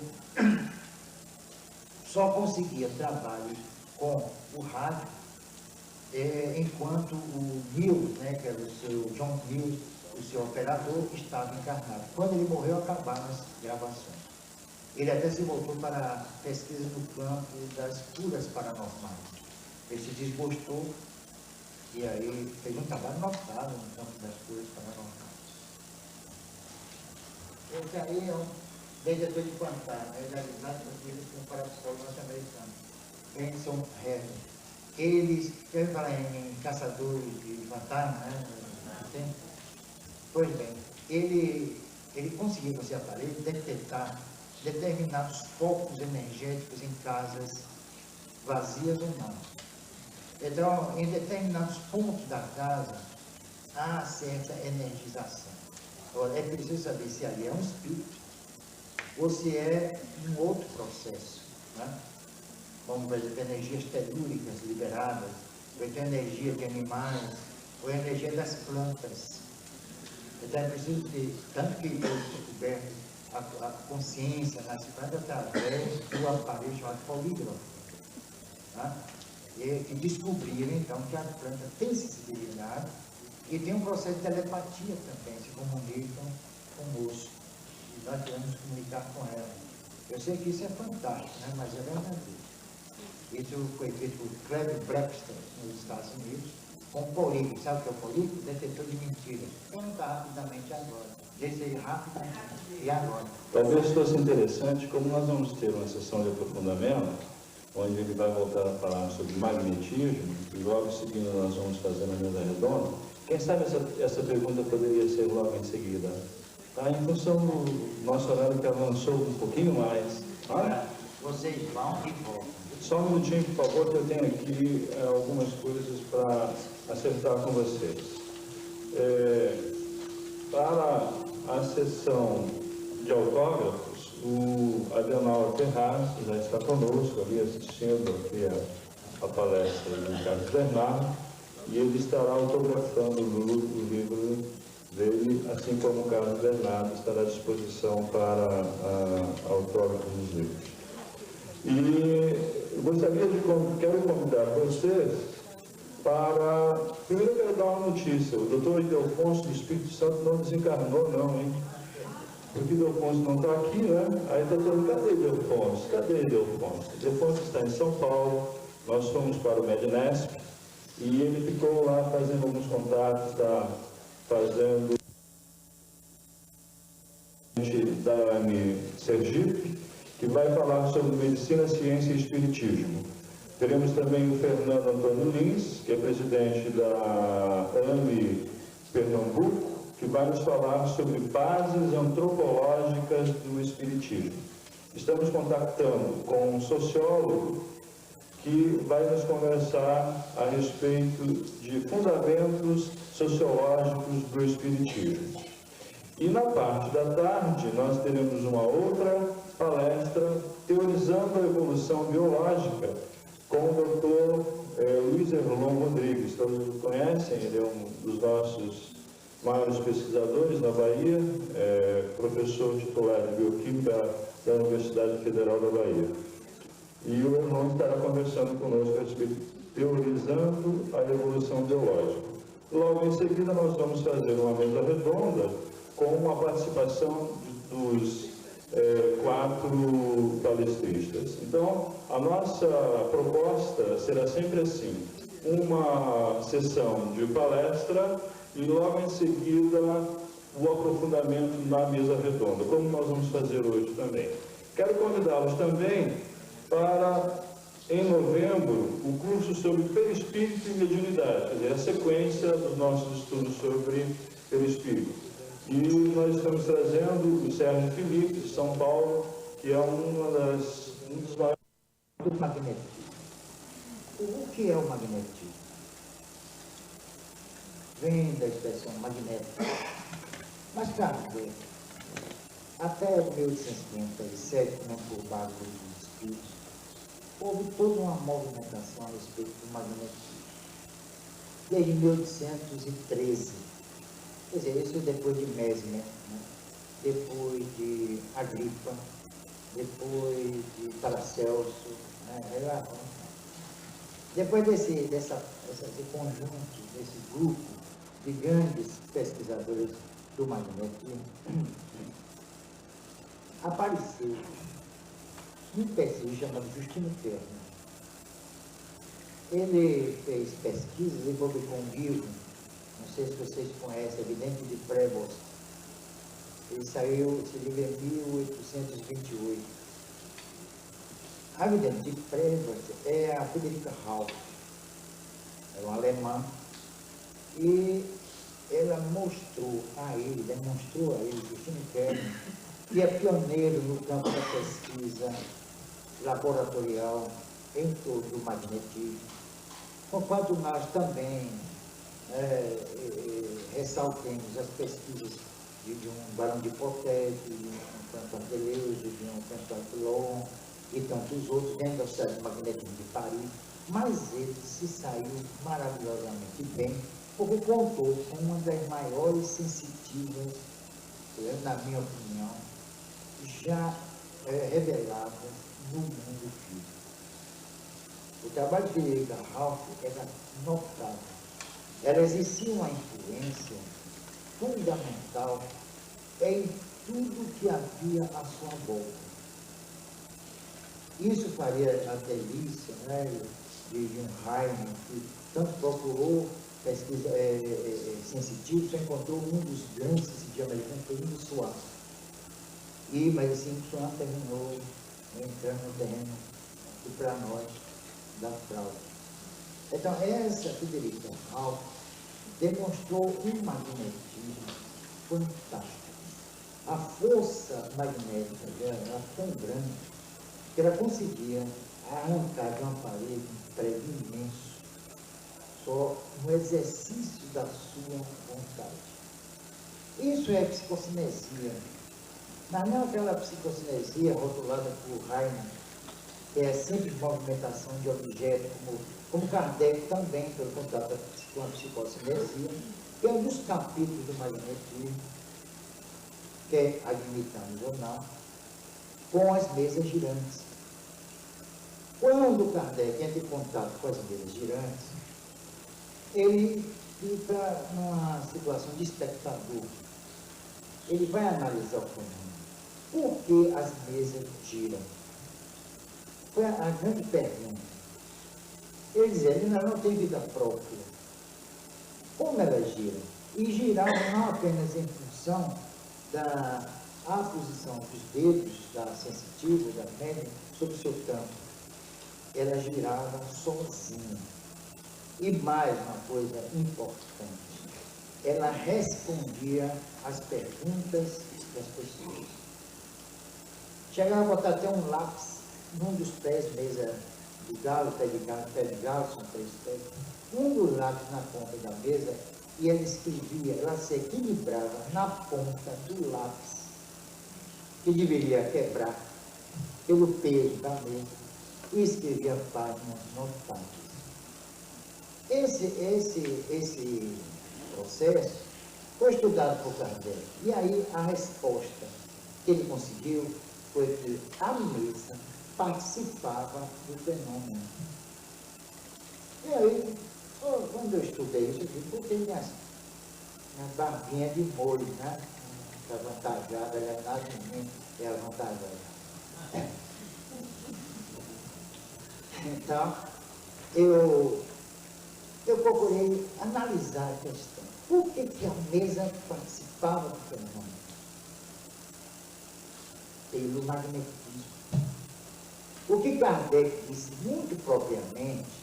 só conseguia trabalhos com o rádio, enquanto o Mills, né, que era o seu John Mills, o seu operador, estava encarnado. Quando ele morreu, acabaram as gravações. Ele até se voltou para a pesquisa no campo das curas paranormais. Ele se desgostou e aí fez um trabalho notável no campo das curas paranormais. Esse aí é um vendedor de fantasma, realizado com o parapsicólogo norte-americano, Benson Hedden. Eles, eu ia falar em caçadores de fantasma, né? Pois bem, ele conseguiu com esse aparelho detectar determinados focos energéticos em casas vazias ou não. Então, em determinados pontos da casa, há certa energização. Agora, é preciso saber se ali é um espírito ou se é um outro processo, né? Como, por exemplo, energias telúricas liberadas, ou então energia de animais, ou energia das plantas. Então, é preciso ter, tanto que foi descoberto a consciência nas plantas através do aparelho chamado polígrafo, né? E que descobriram, então, que a planta tem sensibilidade e tem um processo de telepatia também, se comunicam conosco. E nós queremos comunicar com ela. Eu sei que isso é fantástico, né? Mas é verdadeiro. Isso foi feito por Cleve Braxton, nos Estados Unidos, com polígrafo. Sabe o que é o polígrafo? Detetor de mentiras. Vou contar rapidamente agora. Desse aí rapidamente e agora. Talvez fosse interessante, como nós vamos ter uma sessão de aprofundamento, onde ele vai voltar a falar sobre magnetismo, e logo seguindo nós vamos fazer a mesa redonda. Quem sabe essa pergunta poderia ser logo em seguida. Tá? Em função do nosso horário que avançou um pouquinho mais. Tá? Vocês vão e voltam. Só um minutinho, por favor, que eu tenho aqui algumas coisas para acertar com vocês. Para a sessão de autógrafos, o Adenauer Ferraz já está conosco ali assistindo aqui a palestra do Carlos Bernardo, e ele estará autografando o livro dele, assim como o Carlos Bernardo estará à disposição para autógrafo dos livros. E eu gostaria quero convidar vocês para... Primeiro eu quero dar uma notícia. O doutor Ildefonso do Espírito Santo não desencarnou, não, hein? Porque Ildefonso não está aqui, né? Aí está todo, cadê Ildefonso? Cadê Ildefonso? Ildefonso está em São Paulo, nós fomos para o Mednesp e ele ficou lá fazendo alguns contatos, está fazendo da AME Sergipe, que vai falar sobre medicina, ciência e espiritismo. Teremos também o Fernando Antônio Lins, que é presidente da AME Pernambuco, que vai nos falar sobre bases antropológicas do Espiritismo. Estamos contactando com um sociólogo que vai nos conversar a respeito de fundamentos sociológicos do Espiritismo. E na parte da tarde, nós teremos uma outra palestra teorizando a evolução biológica com o Dr. Luiz Erlon Rodrigues. Todos o conhecem, ele é um dos nossos maiores pesquisadores na Bahia, professor titular de Bioquímica da Universidade Federal da Bahia. E o Erlon estará conversando conosco a respeito, teorizando a evolução biológica. Logo em seguida, nós vamos fazer uma mesa redonda com a participação dos 4 palestristas. Então, a nossa proposta será sempre assim: uma sessão de palestra e logo em seguida o aprofundamento na mesa redonda, como nós vamos fazer hoje também. Quero convidá-los também para, em novembro, o curso sobre perispírito e mediunidade, quer dizer, a sequência dos nossos estudos sobre perispírito. E nós estamos trazendo o Sérgio Felipe, de São Paulo, que é um dos maiores... Do magnetismo. O que é o magnetismo? Vem da expressão magnética. Mas, Kardec, até 1857, não por base dos espíritos, houve toda uma movimentação a respeito do magnetismo. Desde 1813. Quer dizer, isso depois de Mesmer, né? Depois de Agripa, depois de Paracelso, né? Depois desse conjunto, desse grupo de grandes pesquisadores do magnetismo, apareceu um pesquisador chamado Justino Fermi. Ele fez pesquisas e publicou um livro, não sei se vocês conhecem, Evidente de Prévost. Ele saiu, esse livro em 1828. A Evidente de Prévost é a Friedrich Rauch, é uma alemã, e ela demonstrou a ele, Justino Fermi, que é pioneiro no campo da pesquisa laboratorial em torno do magnetismo, conquanto nós também ressaltemos as pesquisas de um Barão de Potet, de um François Deleuze, de um François Coulomb e tantos outros dentro da Sociedade de Magnetismo de Paris, mas ele se saiu maravilhosamente bem, porque contou com uma das maiores sensitivas, na minha opinião, já reveladas no mundo físico. O trabalho de Friedrich Rauch era notável. Ela exercia uma influência fundamental em tudo que havia à sua volta. Isso faria a delícia, né, de Heine, que tanto procurou pesquisa sensitiva, só encontrou um dos grandes sensitivos americanos, foi Ingo Swann. Mas esse Ingo Swann terminou entrando no terreno e para nós da fraude. Então, essa Friedrich Rauch demonstrou um magnetismo fantástico. A força magnética dela era tão grande que ela conseguia arrancar de uma parede um prédio imenso só no exercício da sua vontade. Isso é psicocinesia. Mas não aquela psicocinesia rotulada por Heine, que é sempre movimentação de objetos, como Kardec também foi contato com a psicocinesia, que é um dos capítulos do magnetismo, quer admitamos ou não, com as mesas girantes. Quando Kardec entra em contato com as mesas girantes, ele fica numa situação de espectador. Ele vai analisar o fenômeno. Por que as mesas giram? Foi a grande pergunta. Ele dizia, ele não tem vida própria. Como elas giram? E giravam não apenas em função da posição dos dedos, da sensitiva, da médium, sobre o seu campo, ela girava sozinha. E mais uma coisa importante, ela respondia às perguntas das pessoas. Chegava a botar até um lápis num dos pés, mesa de galo, pé de galo, são 3 pés, um dos lápis na ponta da mesa, e ela escrevia, ela se equilibrava na ponta do lápis, que deveria quebrar pelo peso da mesa, e escrevia páginas notáveis. Esse processo foi estudado por Kardec, e aí a resposta que ele conseguiu foi que a mesa participava do fenômeno. E aí, quando eu estudei isso, eu vi, porque minha barbinha de molho, né? Avantajada, ela nada de mim, é avantajada. Então, eu procurei analisar a questão. Por que a mesa participava do fenômeno? Pelo magnetismo. O que Kardec disse muito propriamente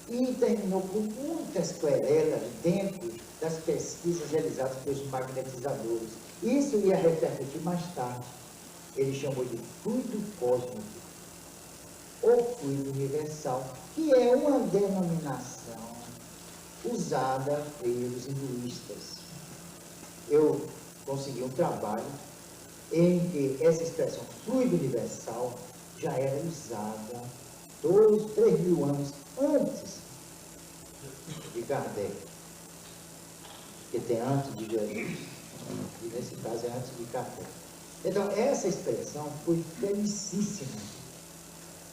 e terminou com muitas querelas dentro das pesquisas realizadas pelos magnetizadores. Isso ia repercutir mais tarde. Ele chamou de fluido cósmico ou fluido universal, que é uma denominação usada pelos hinduístas. Eu consegui um trabalho em que essa expressão fluido universal já era usada 2, 3 mil anos antes de Kardec, que tem antes de Jesus, e nesse caso é antes de Kardec. Então, essa expressão foi felicíssima,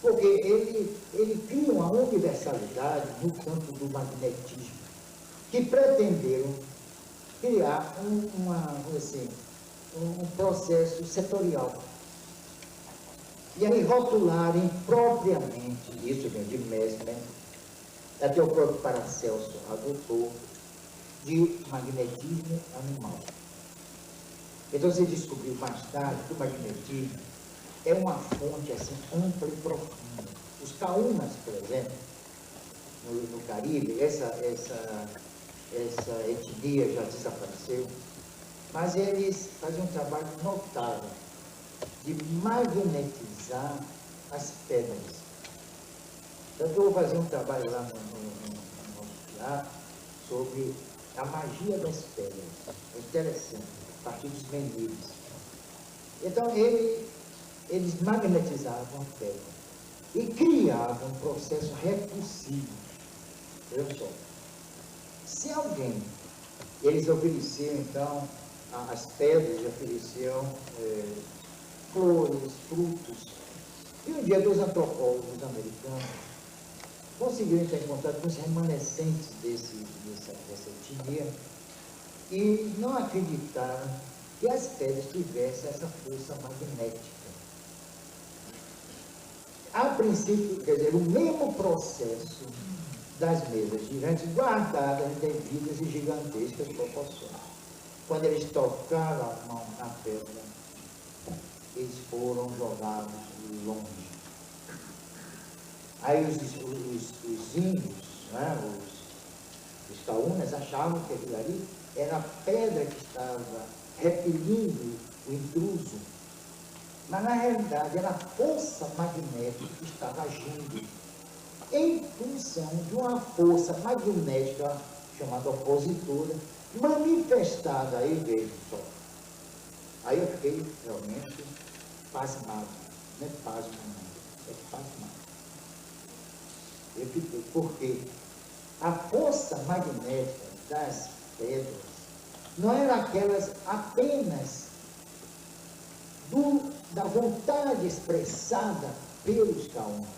porque ele cria uma universalidade no campo do magnetismo, que pretenderam criar um processo setorial. E aí rotularem propriamente, isso vem de Mesmer, até o próprio Paracelso adotou, de magnetismo animal. Então você descobriu mais tarde que o magnetismo é uma fonte assim ampla e profunda. Os caunas, por exemplo, no Caribe, essa etnia já desapareceu, mas eles faziam um trabalho notável de magnetizar as pedras. Então, eu vou fazer um trabalho lá no teatro sobre a magia das pedras. É interessante, a partir dos Menires. Então, eles magnetizavam a pedra e criavam um processo repulsivo. Olha só. Se alguém, eles ofereciam, então, as pedras ofereciam flores, frutos. E um dia, 2 antropólogos americanos conseguiram entrar em contato com os remanescentes dessa etnia e não acreditaram que as pedras tivessem essa força magnética. A princípio, quer dizer, o mesmo processo das mesas girantes guardadas em devidas e gigantescas proporções. Quando eles tocaram a mão na pedra, eles foram jogados longe. Aí os índios, né, os caunas, achavam que aquilo ali era a pedra que estava repelindo o intruso. Mas, na realidade, era a força magnética que estava agindo em função de uma força magnética chamada opositora, manifestada aí mesmo só. Aí eu fiquei realmente pasmado. Não é pasmo, não. É pasmado. Eu fiquei, porque a força magnética das pedras não era aquelas apenas da vontade expressada pelos caunas.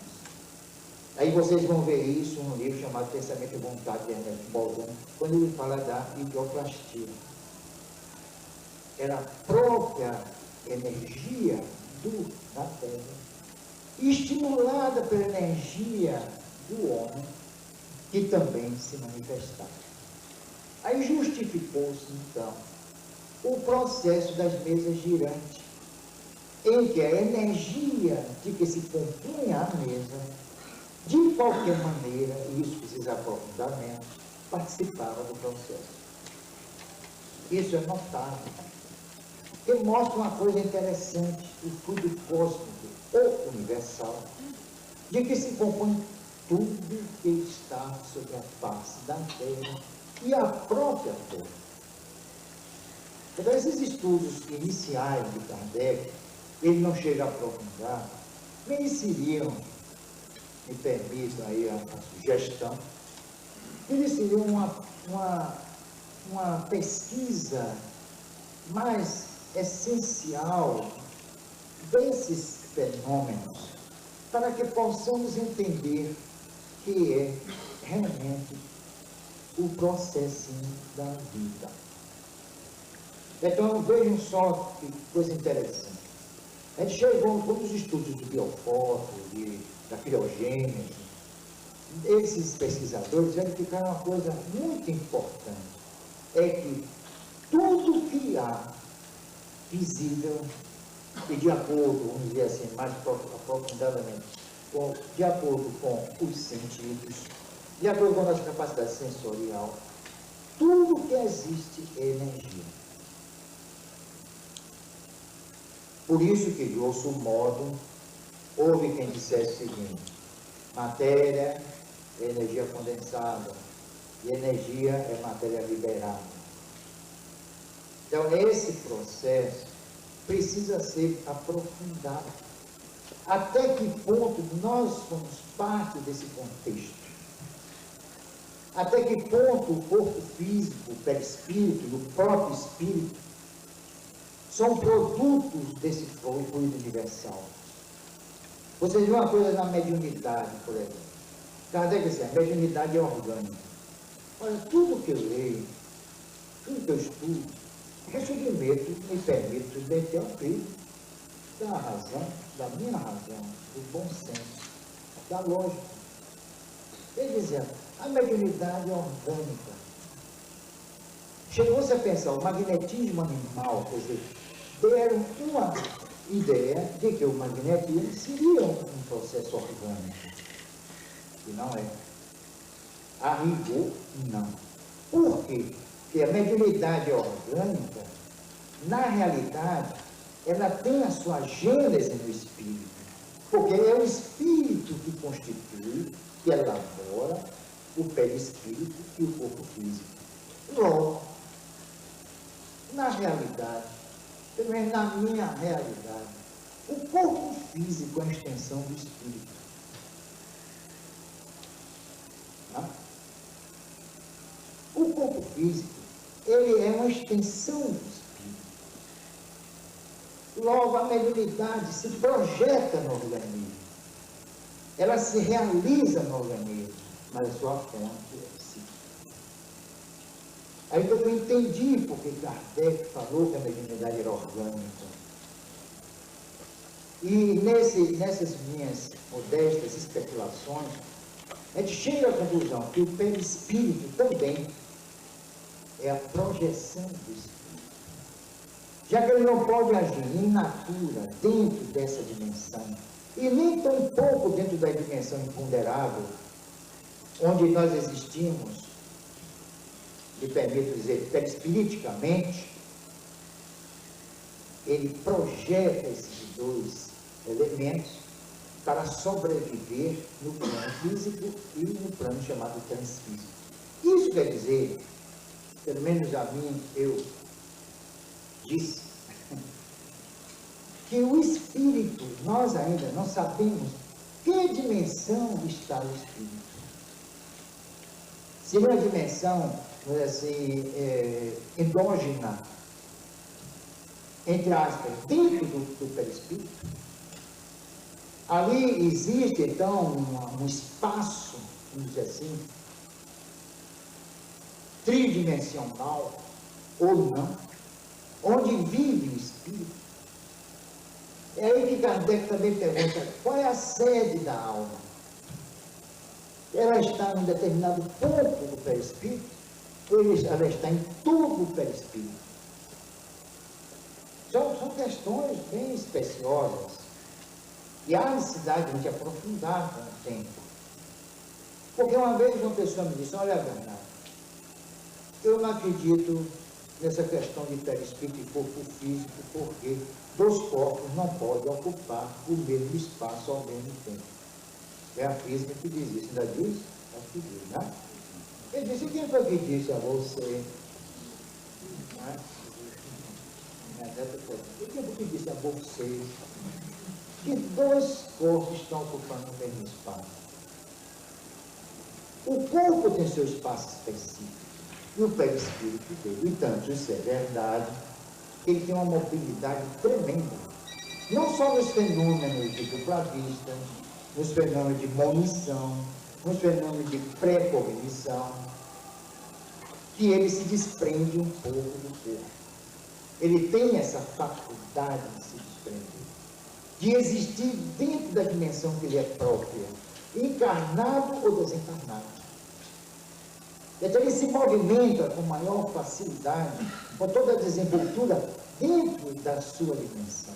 Aí vocês vão ver isso num livro chamado Pensamento e Vontade de Ernest Bolzano, quando ele fala da ideoplastia. Era a própria energia da pedra, estimulada pela energia do homem, que também se manifestava. Aí justificou-se, então, o processo das mesas girantes, em que a energia de que se compunha a mesa de qualquer maneira, e isso precisa aprofundamento, participava do processo. Isso é notável. Que mostra uma coisa interessante, o fluido cósmico ou universal, de que se compõe tudo que está sobre a face da Terra e a própria Terra. Então, esses estudos iniciais de Kardec, ele não chega a aprofundar, mereceriam, me permito aí a sugestão, mereceriam uma pesquisa mais essencial desses fenômenos, para que possamos entender que é realmente o processinho da vida. Então, vejam só que coisa interessante. A gente chegou com todos os estudos do biofoto, da filogênese, esses pesquisadores verificaram uma coisa muito importante, é que tudo que há visível, e de acordo, vamos dizer assim, mais aprofundadamente, de acordo com os sentidos, de acordo com a nossa capacidade sensorial, tudo que existe é energia. Por isso que, grosso modo, houve quem dissesse o seguinte: matéria é energia condensada e energia é matéria liberada. Então, esse processo precisa ser aprofundado. Até que ponto nós somos parte desse contexto? Até que ponto o corpo físico, o perispírito e o próprio espírito são produtos desse fluido universal? Vocês viram uma coisa na mediunidade, por exemplo. Kardec disse, a mediunidade é orgânica. Olha, tudo que eu leio, tudo que eu estudo, eu submeto, me permito submeter ao crivo da razão, da minha razão, do bom senso, da lógica. Ele dizia, a mediunidade é orgânica. Chegou-se a pensar, o magnetismo animal, quer dizer, deram uma ideia de que o magnetismo seria um processo orgânico. E não é. A rigor, não. Por quê? Porque a mediunidade orgânica, na realidade, ela tem a sua gênese no espírito. Porque é o espírito que constitui, que elabora o perispírito e o corpo físico. Logo, na realidade, pelo menos na minha realidade, o corpo físico é a extensão do espírito. Tá? O corpo físico, ele é uma extensão do espírito. Logo, a mediunidade se projeta no organismo. Ela se realiza no organismo, mas a sua fonte é psíquica. Aí eu entendi porque Kardec falou que a mediunidade era orgânica. E nessas minhas modestas especulações, a gente chega à conclusão que o perispírito também é a projeção do espírito. Já que ele não pode agir in natura dentro dessa dimensão, e nem tão pouco dentro da dimensão imponderável, onde nós existimos, me permito dizer, perispiriticamente, ele projeta esses dois elementos para sobreviver no plano físico e no plano chamado transfísico. Isso quer dizer, pelo menos a mim, eu disse, que o espírito, nós ainda não sabemos que dimensão está o espírito. Se uma dimensão, assim, endógena, entre aspas, dentro do perispírito, ali existe, então, um espaço, vamos dizer assim, tridimensional, ou não, onde vive o espírito. É aí que Kardec também pergunta, qual é a sede da alma? Ela está em um determinado ponto do perispírito, ou ela está em todo o perispírito? São questões bem especiosas, e há necessidade de aprofundar com o tempo. Porque uma vez uma pessoa me disse, olha, Bernardo, eu não acredito nessa questão de perispírito e corpo físico, porque 2 corpos não podem ocupar o mesmo espaço ao mesmo tempo. É a física que diz isso, ainda diz? Acho que diz, né? Ele disse, quem foi que disse a você? Né? Minha neta foi, quem foi que disse a você que 2 corpos estão ocupando o mesmo espaço? O corpo tem seu espaço específico e o perispírito dele. Entanto, isso é verdade, ele tem uma mobilidade tremenda. Não só nos fenômenos de dupla vista, nos fenômenos de monição, nos fenômenos de pré-cognição, que ele se desprende um pouco do corpo. Ele tem essa faculdade de se desprender, de existir dentro da dimensão que lhe é própria, encarnado ou desencarnado. Então ele se movimenta com maior facilidade, com toda a desenvoltura dentro da sua dimensão,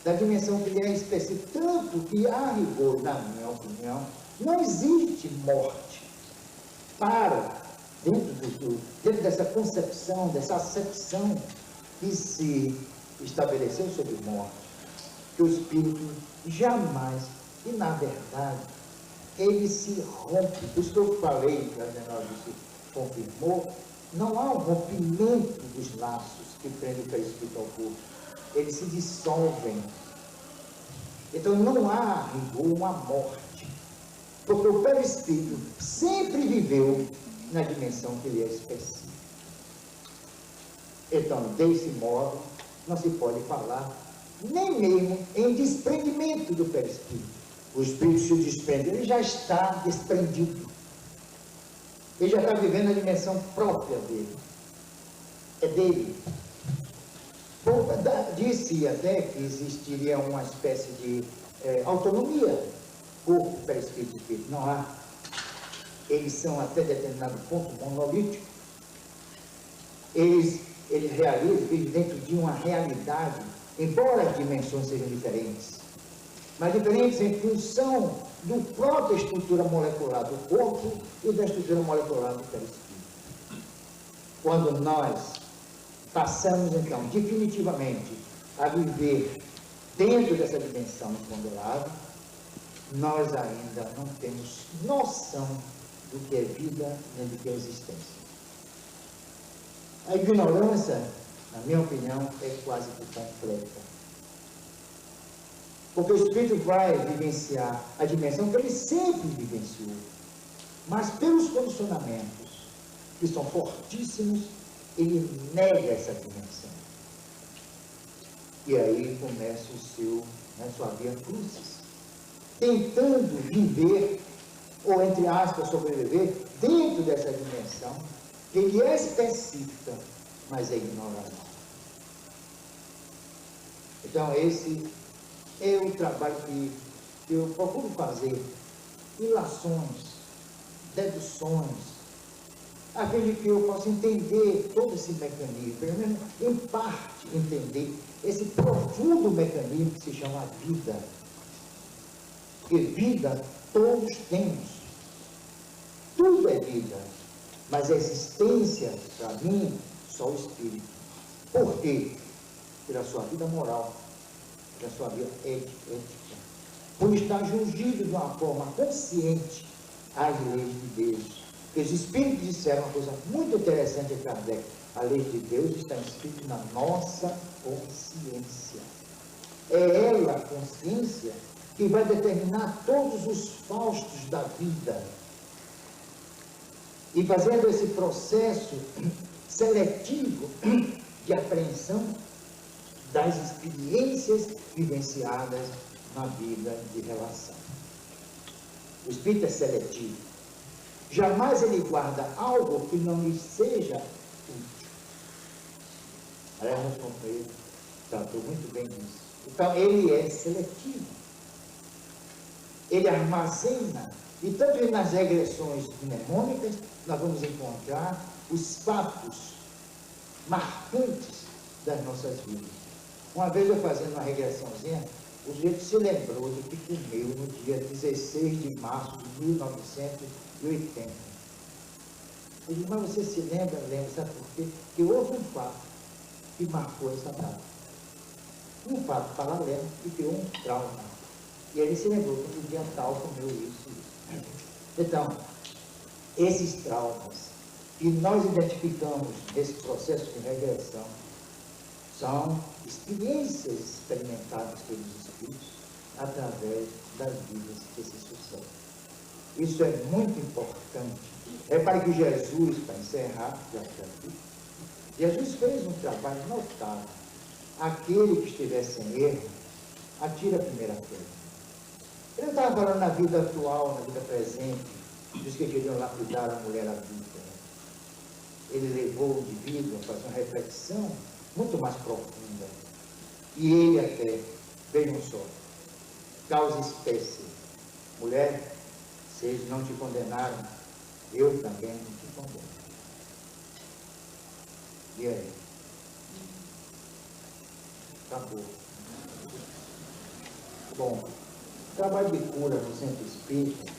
da dimensão que lhe é específica, tanto que, a rigor, na minha opinião, não existe morte para, dentro dessa concepção, dessa acepção que se estabeleceu sobre morte, que o espírito jamais, e na verdade, ele se rompe. Por isso que eu falei, que a Adenauer se confirmou, não há um rompimento dos laços que prendem o perispírito ao corpo. Eles se dissolvem. Então não há, a rigor, uma morte. Porque o perispírito sempre viveu na dimensão que lhe é específica. Então, desse modo, não se pode falar nem mesmo em desprendimento do perispírito. O espírito se desprende, ele já está desprendido. Ele já está vivendo a dimensão própria dele. É dele. Bom, disse até que existiria uma espécie de autonomia, corpo, perispírito e espírito. Não há. Eles são até determinado ponto monolíticos. Eles realizam, vivem dentro de uma realidade, embora as dimensões sejam diferentes, mas diferentes em função da própria estrutura molecular do corpo e da estrutura molecular do perispírito. Quando nós passamos, então, definitivamente a viver dentro dessa dimensão imponderável, nós ainda não temos noção do que é vida nem do que é existência. A ignorância, na minha opinião, é quase que completa. Porque o espírito vai vivenciar a dimensão que ele sempre vivenciou, mas pelos condicionamentos que são fortíssimos, ele nega essa dimensão. E aí começa a sua via crucis, tentando viver, ou entre aspas, sobreviver, dentro dessa dimensão, que ele é específica, mas é ignorada. Então, esse é o trabalho que eu procuro fazer, ilações, deduções, a fim de que eu possa entender todo esse mecanismo, pelo menos em parte entender esse profundo mecanismo que se chama vida. Porque vida todos temos, tudo é vida, mas a existência, para mim, só o espírito. Por quê? Pela sua vida moral, pela sua vida ética, por estar jungido de uma forma consciente às leis de Deus. Porque os espíritos disseram uma coisa muito interessante a Kardec: a lei de Deus está inscrita na nossa consciência. É ela, a consciência, que vai determinar todos os faustos da vida. E fazendo esse processo seletivo de apreensão das experiências vivenciadas na vida de relação. O espírito é seletivo. Jamais ele guarda algo que não lhe seja útil. Aliás, nosso companheiro tratou muito bem disso. Então, ele é seletivo. Ele armazena, e tanto nas regressões mnemônicas, nós vamos encontrar os fatos marcantes das nossas vidas. Uma vez eu fazendo uma regressãozinha, o sujeito se lembrou do que comeu no dia 16 de março de 1980. Eu disse, mas você se lembra? Lembra, sabe por quê? Porque houve um fato que marcou essa data. Um fato paralelo que criou um trauma. E ele se lembrou que no dia tal comeu isso e isso. Então, esses traumas que nós identificamos nesse processo de regressão são experiências experimentadas pelos espíritos através das vidas que se sucedem. Isso é muito importante. É para que Jesus, para encerrar, já está aqui, Jesus fez um trabalho notável. Aquele que estiver sem erro, atira a primeira pedra. Ele não estava falando na vida atual, na vida presente, dos que queriam lapidar a mulher adulta. Ele levou o indivíduo a fazer uma reflexão muito mais profunda. E ele até, vejam só, causa espécie. Mulher, vocês não te condenaram, eu também não te condeno. E aí? Acabou. Bom, o trabalho de cura no centro espírita,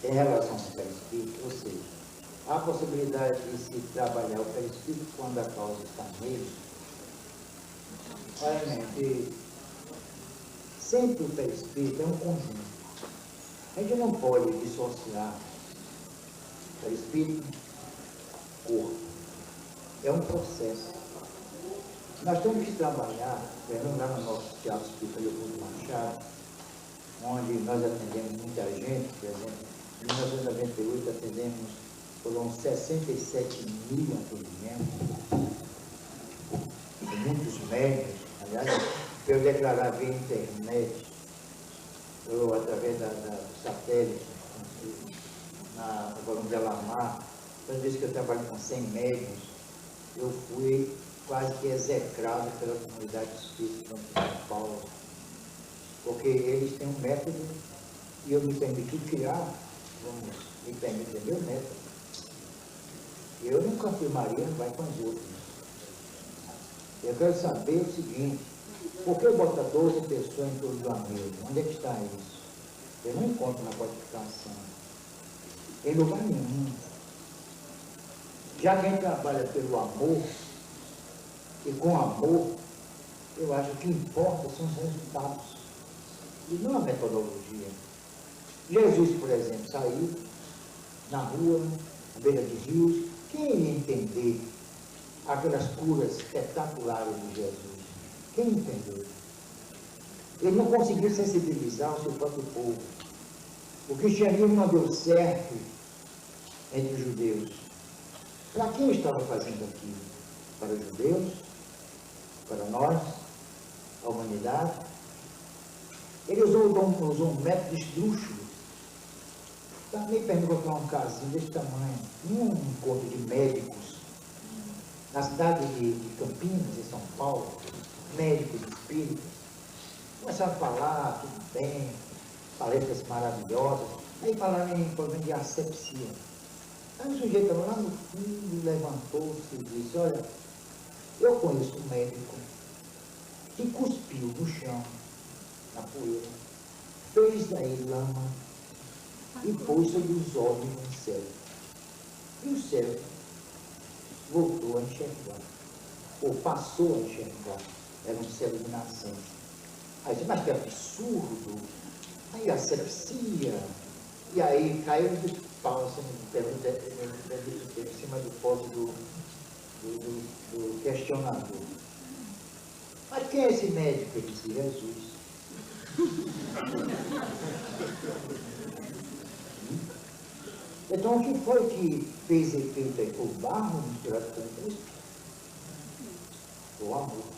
em relação ao perispírito, ou seja, há a possibilidade de se trabalhar o perispírito quando a causa está nele. Olha, gente, sempre o perispírito é um conjunto. A gente não pode dissociar perispírito, corpo. É um processo. Nós temos que trabalhar, vendo lá no nosso Teatro Espírita Leopoldo Machado, onde nós atendemos muita gente, por exemplo, em 1998 atendemos, foram 67 mil atendimentos, muitos médicos, aliás, eu declarar via internet, através do satélite, no Balão de Alamar, toda vez que eu trabalho com 100 médicos, eu fui quase que execrado pela comunidade espírita de São Paulo, porque eles têm um método e eu me permiti criar, me permitir meu método. Eu nunca afirmaria, vai com as outras. Eu quero saber o seguinte, por que bota 12 pessoas em torno do amigo? Onde é que está isso? Eu não encontro na codificação. Em lugar nenhum. Já quem trabalha pelo amor, e com amor, eu acho que o que importa são os resultados, e não a metodologia. Jesus, por exemplo, saiu na rua, à beira de rios, quem ia entender aquelas curas espetaculares de Jesus? Quem entendeu? Ele não conseguiu sensibilizar o seu próprio povo. O cristianismo não deu certo entre os judeus. Para quem estava fazendo aquilo? Para os judeus? Para nós? A humanidade? Ele usou um método esdrúxulo. Também para encontrar um casinho desse tamanho, um encontro de médicos, na cidade de Campinas, em São Paulo, médicos espíritas, começaram a falar, tudo bem, palestras maravilhosas, aí falaram em problema de asepsia. Aí o sujeito estava lá no fundo, levantou-se e disse, olha, eu conheço um médico que cuspiu no chão, na poeira, fez daí lama e pôs sobre os olhos no céu. E o céu voltou a enxergar, ou passou a enxergar, era um céu de nascença. Aí disse, mas que absurdo! Aí asepsia, e aí caiu de pau assim, em cima do posto do questionador. Mas quem é esse médico? Ele disse, Jesus. Então, o que foi que fez efeito aí? Foi o barro misturado com o Cristo? O amor.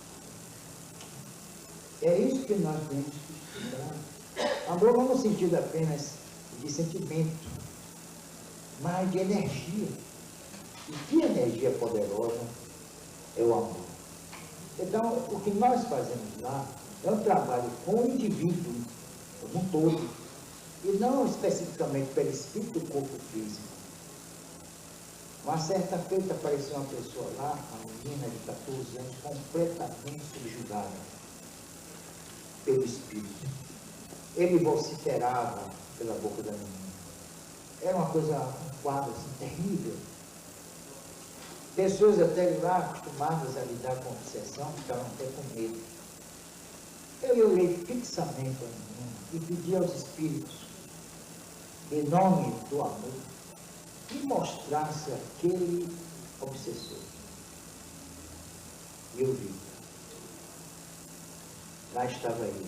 É isso que nós temos que estudar. Amor não no sentido apenas de sentimento, mas de energia. E que energia poderosa é o amor. Então, o que nós fazemos lá é um trabalho com o indivíduo como um todo, e não especificamente pelo espírito do corpo físico. Uma certa feita apareceu uma pessoa lá, uma menina de 14 anos, completamente subjugada. pelo Espírito. Ele vociferava pela boca da menina. Era uma coisa, um quadro assim, terrível. Pessoas até lá acostumadas a lidar com obsessão ficaram até com medo. Eu olhei fixamente a menina e pedi aos Espíritos, em nome do amor, que mostrasse aquele obsessor. E eu vi. Lá estava ele.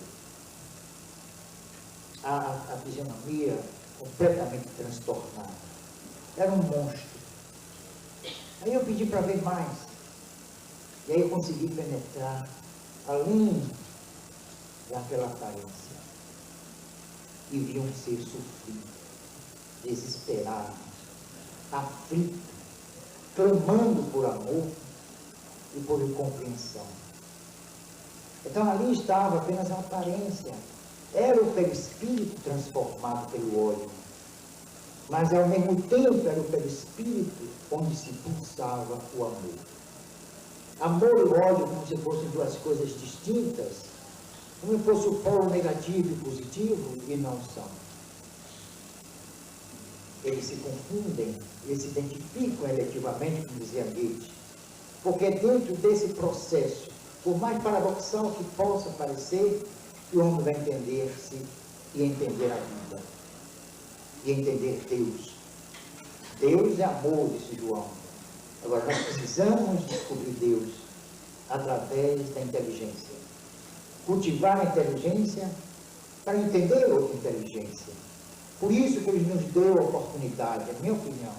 A fisionomia completamente transtornada. Era um monstro. Aí eu pedi para ver mais. E aí eu consegui penetrar além daquela aparência. E vi um ser sofrido, desesperado, aflito, clamando por amor e por compreensão. Então ali estava apenas a aparência. Era o perispírito transformado pelo ódio. Mas ao mesmo tempo era o perispírito onde se pulsava o amor. Amor e ódio como se fossem duas coisas distintas, como se fosse o polo negativo e positivo, e não são. Eles se confundem, eles se identificam eletivamente, como dizia Goethe, porque dentro desse processo, por mais paradoxal que possa parecer, o homem vai entender-se e entender a vida, e entender Deus. Deus é amor, disse João. Agora, nós precisamos descobrir Deus através da inteligência. Cultivar a inteligência para entender outra inteligência. Por isso que Ele nos deu a oportunidade, é a minha opinião.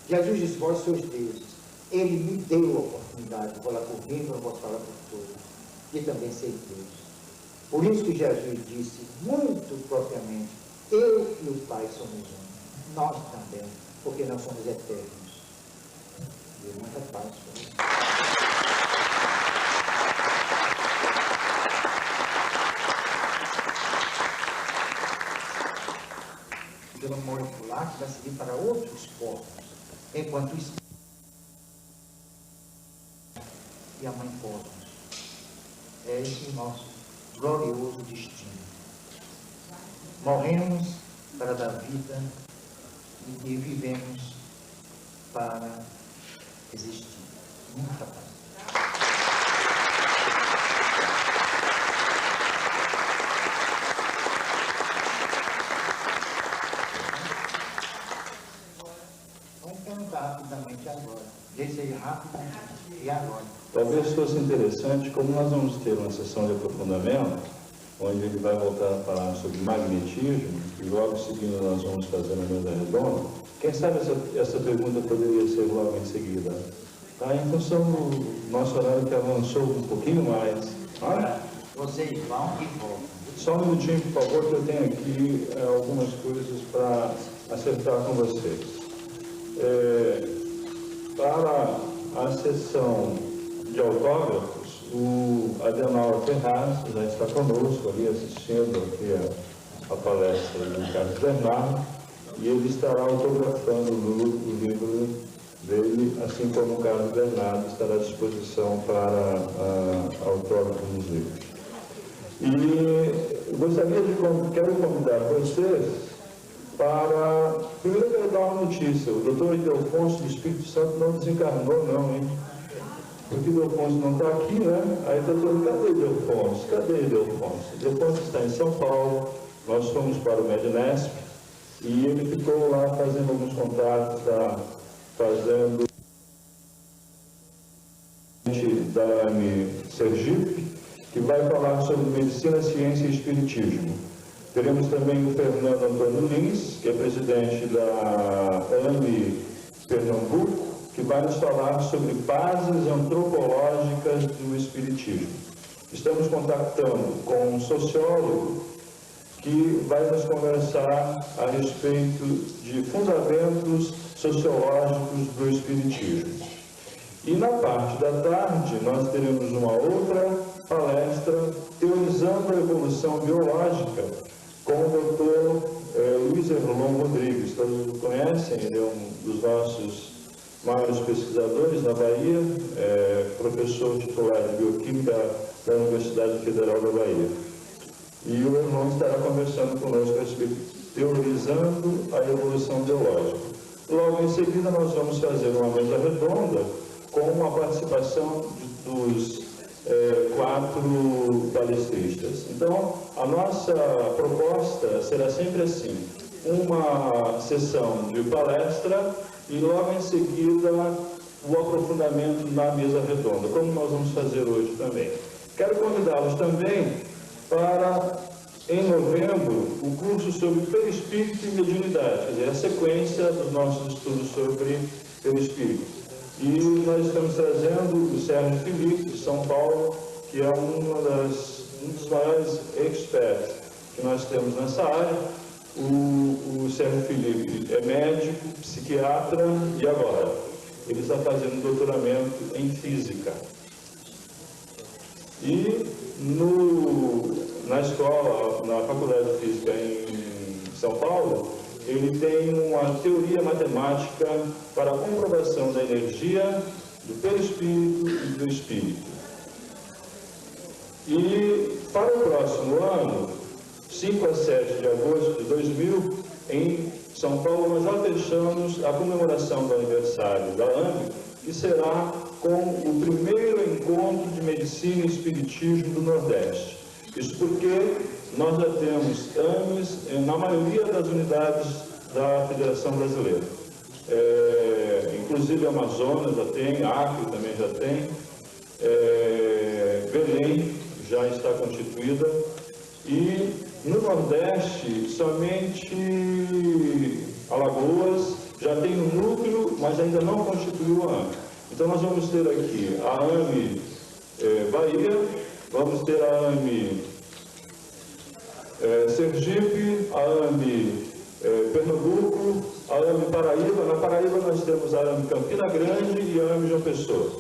Jesus disse, vós sois deuses. Ele me deu a oportunidade de falar por mim, eu posso falar por todos. E também ser Deus. Por isso que Jesus disse, muito propriamente, eu e o Pai somos um. Nós também, porque nós somos eternos. E muita paz com isso. Pelo molecular que vai seguir para outros corpos, enquanto isso e a mãe cosmos. É esse o nosso glorioso destino. Morremos para dar vida e vivemos para existir. Muita paz. Vamos perguntar rapidamente agora. Deixa aí rápido e agora. Talvez fosse interessante, como nós vamos ter uma sessão de aprofundamento, onde ele vai voltar a falar sobre magnetismo, e logo seguindo nós vamos fazer uma mesa redonda. Quem sabe essa pergunta poderia ser logo em seguida. Tá? Em função do nosso horário que avançou um pouquinho mais. Ah? Vocês vão e voltam. Só um minutinho, por favor, que eu tenho aqui algumas coisas para acertar com vocês. Para a sessão de autógrafos, o Adenauer Ferraz já está conosco ali assistindo aqui a palestra do Carlos Bernardo, e ele estará autografando o livro dele, assim como o Carlos Bernardo estará à disposição para autógrafo nos livros. E gostaria quero convidar vocês para... Primeiro eu quero dar uma notícia. O doutor Ildefonso do Espírito Santo não desencarnou, não, hein? Porque o Ildefonso não está aqui, né? Aí está todo, cadê o Ildefonso? Cadê o Ildefonso? O Ildefonso está em São Paulo, nós fomos para o Medinesp, e ele ficou lá fazendo alguns contatos, fazendo da AME Sergipe, que vai falar sobre medicina, ciência e espiritismo. Teremos também o Fernando Antônio Lins, que é presidente da AME Pernambuco, que vai nos falar sobre bases antropológicas do espiritismo. Estamos contactando com um sociólogo que vai nos conversar a respeito de fundamentos sociológicos do espiritismo. E na parte da tarde nós teremos uma outra palestra teorizando a evolução biológica com o Dr. Luiz Erlon Rodrigues. Todos o conhecem, ele é um dos nossos maiores pesquisadores na Bahia, professor titular de Bioquímica da Universidade Federal da Bahia. E o irmão estará conversando conosco a respeito, teorizando a evolução biológica. Logo em seguida, nós vamos fazer uma mesa redonda com a participação dos 4 palestristas. Então, a nossa proposta será sempre assim: uma sessão de palestra e logo em seguida o aprofundamento na mesa redonda, como nós vamos fazer hoje também. Quero convidá-los também para, em novembro, o curso sobre perispírito e mediunidade, quer dizer, a sequência dos nossos estudos sobre perispírito. E nós estamos trazendo o Sérgio Felipe, de São Paulo, que é um dos maiores experts que nós temos nessa área. O Sérgio Felipe é médico, psiquiatra e agora ele está fazendo doutoramento em física. E na escola, na Faculdade de Física em São Paulo, ele tem uma teoria matemática para a comprovação da energia, do perispírito e do espírito. E para o próximo ano, 5 a 7 de agosto de 2000, em São Paulo, nós já fechamos a comemoração do aniversário da AME, que será com o primeiro encontro de medicina e espiritismo do Nordeste. Isso porque nós já temos AMEs na maioria das unidades da Federação Brasileira. Inclusive Amazonas já tem, Acre também já tem, Belém já está constituída, e no Nordeste somente Alagoas já tem um núcleo, mas ainda não constituiu a AME. Então nós vamos ter aqui a AME Bahia, vamos ter a AME Sergipe, a AME Pernambuco, a AME Paraíba. Na Paraíba nós temos a AME Campina Grande e a AME João Pessoa.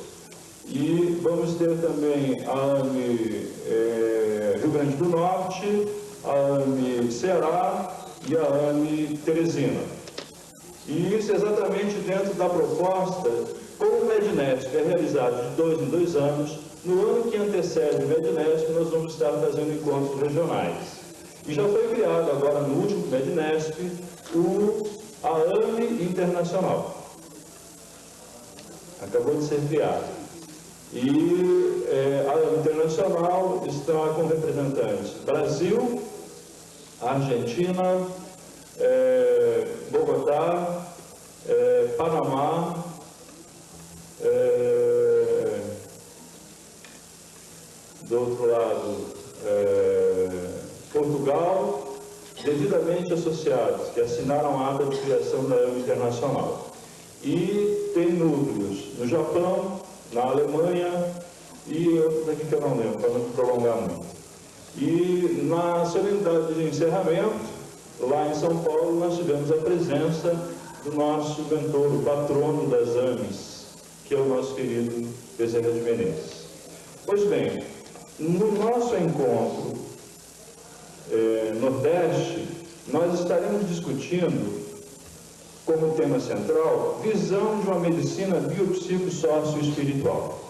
E vamos ter também a AME Rio Grande do Norte, a AME Ceará e a AME Teresina. E isso exatamente dentro da proposta, como o Mednesp é realizado de 2 em 2 anos, no ano que antecede o Mednesp nós vamos estar fazendo encontros regionais. E já foi criado agora no último Mednesp a AME Internacional. Acabou de ser criado. E a AME Internacional está com representantes Brasil, Argentina, Bogotá, Panamá, do outro lado, Portugal, devidamente associados, que assinaram a ata de criação da AME Internacional. E tem núcleos no Japão, na Alemanha e outros aqui que eu não lembro, para não prolongar muito. E na solenidade de encerramento, lá em São Paulo, nós tivemos a presença do nosso mentor, o patrono das AMEs, que é o nosso querido Bezerra de Menezes. Pois bem, no nosso encontro Nordeste, nós estaremos discutindo como tema central visão de uma medicina biopsico-sócio-espiritual.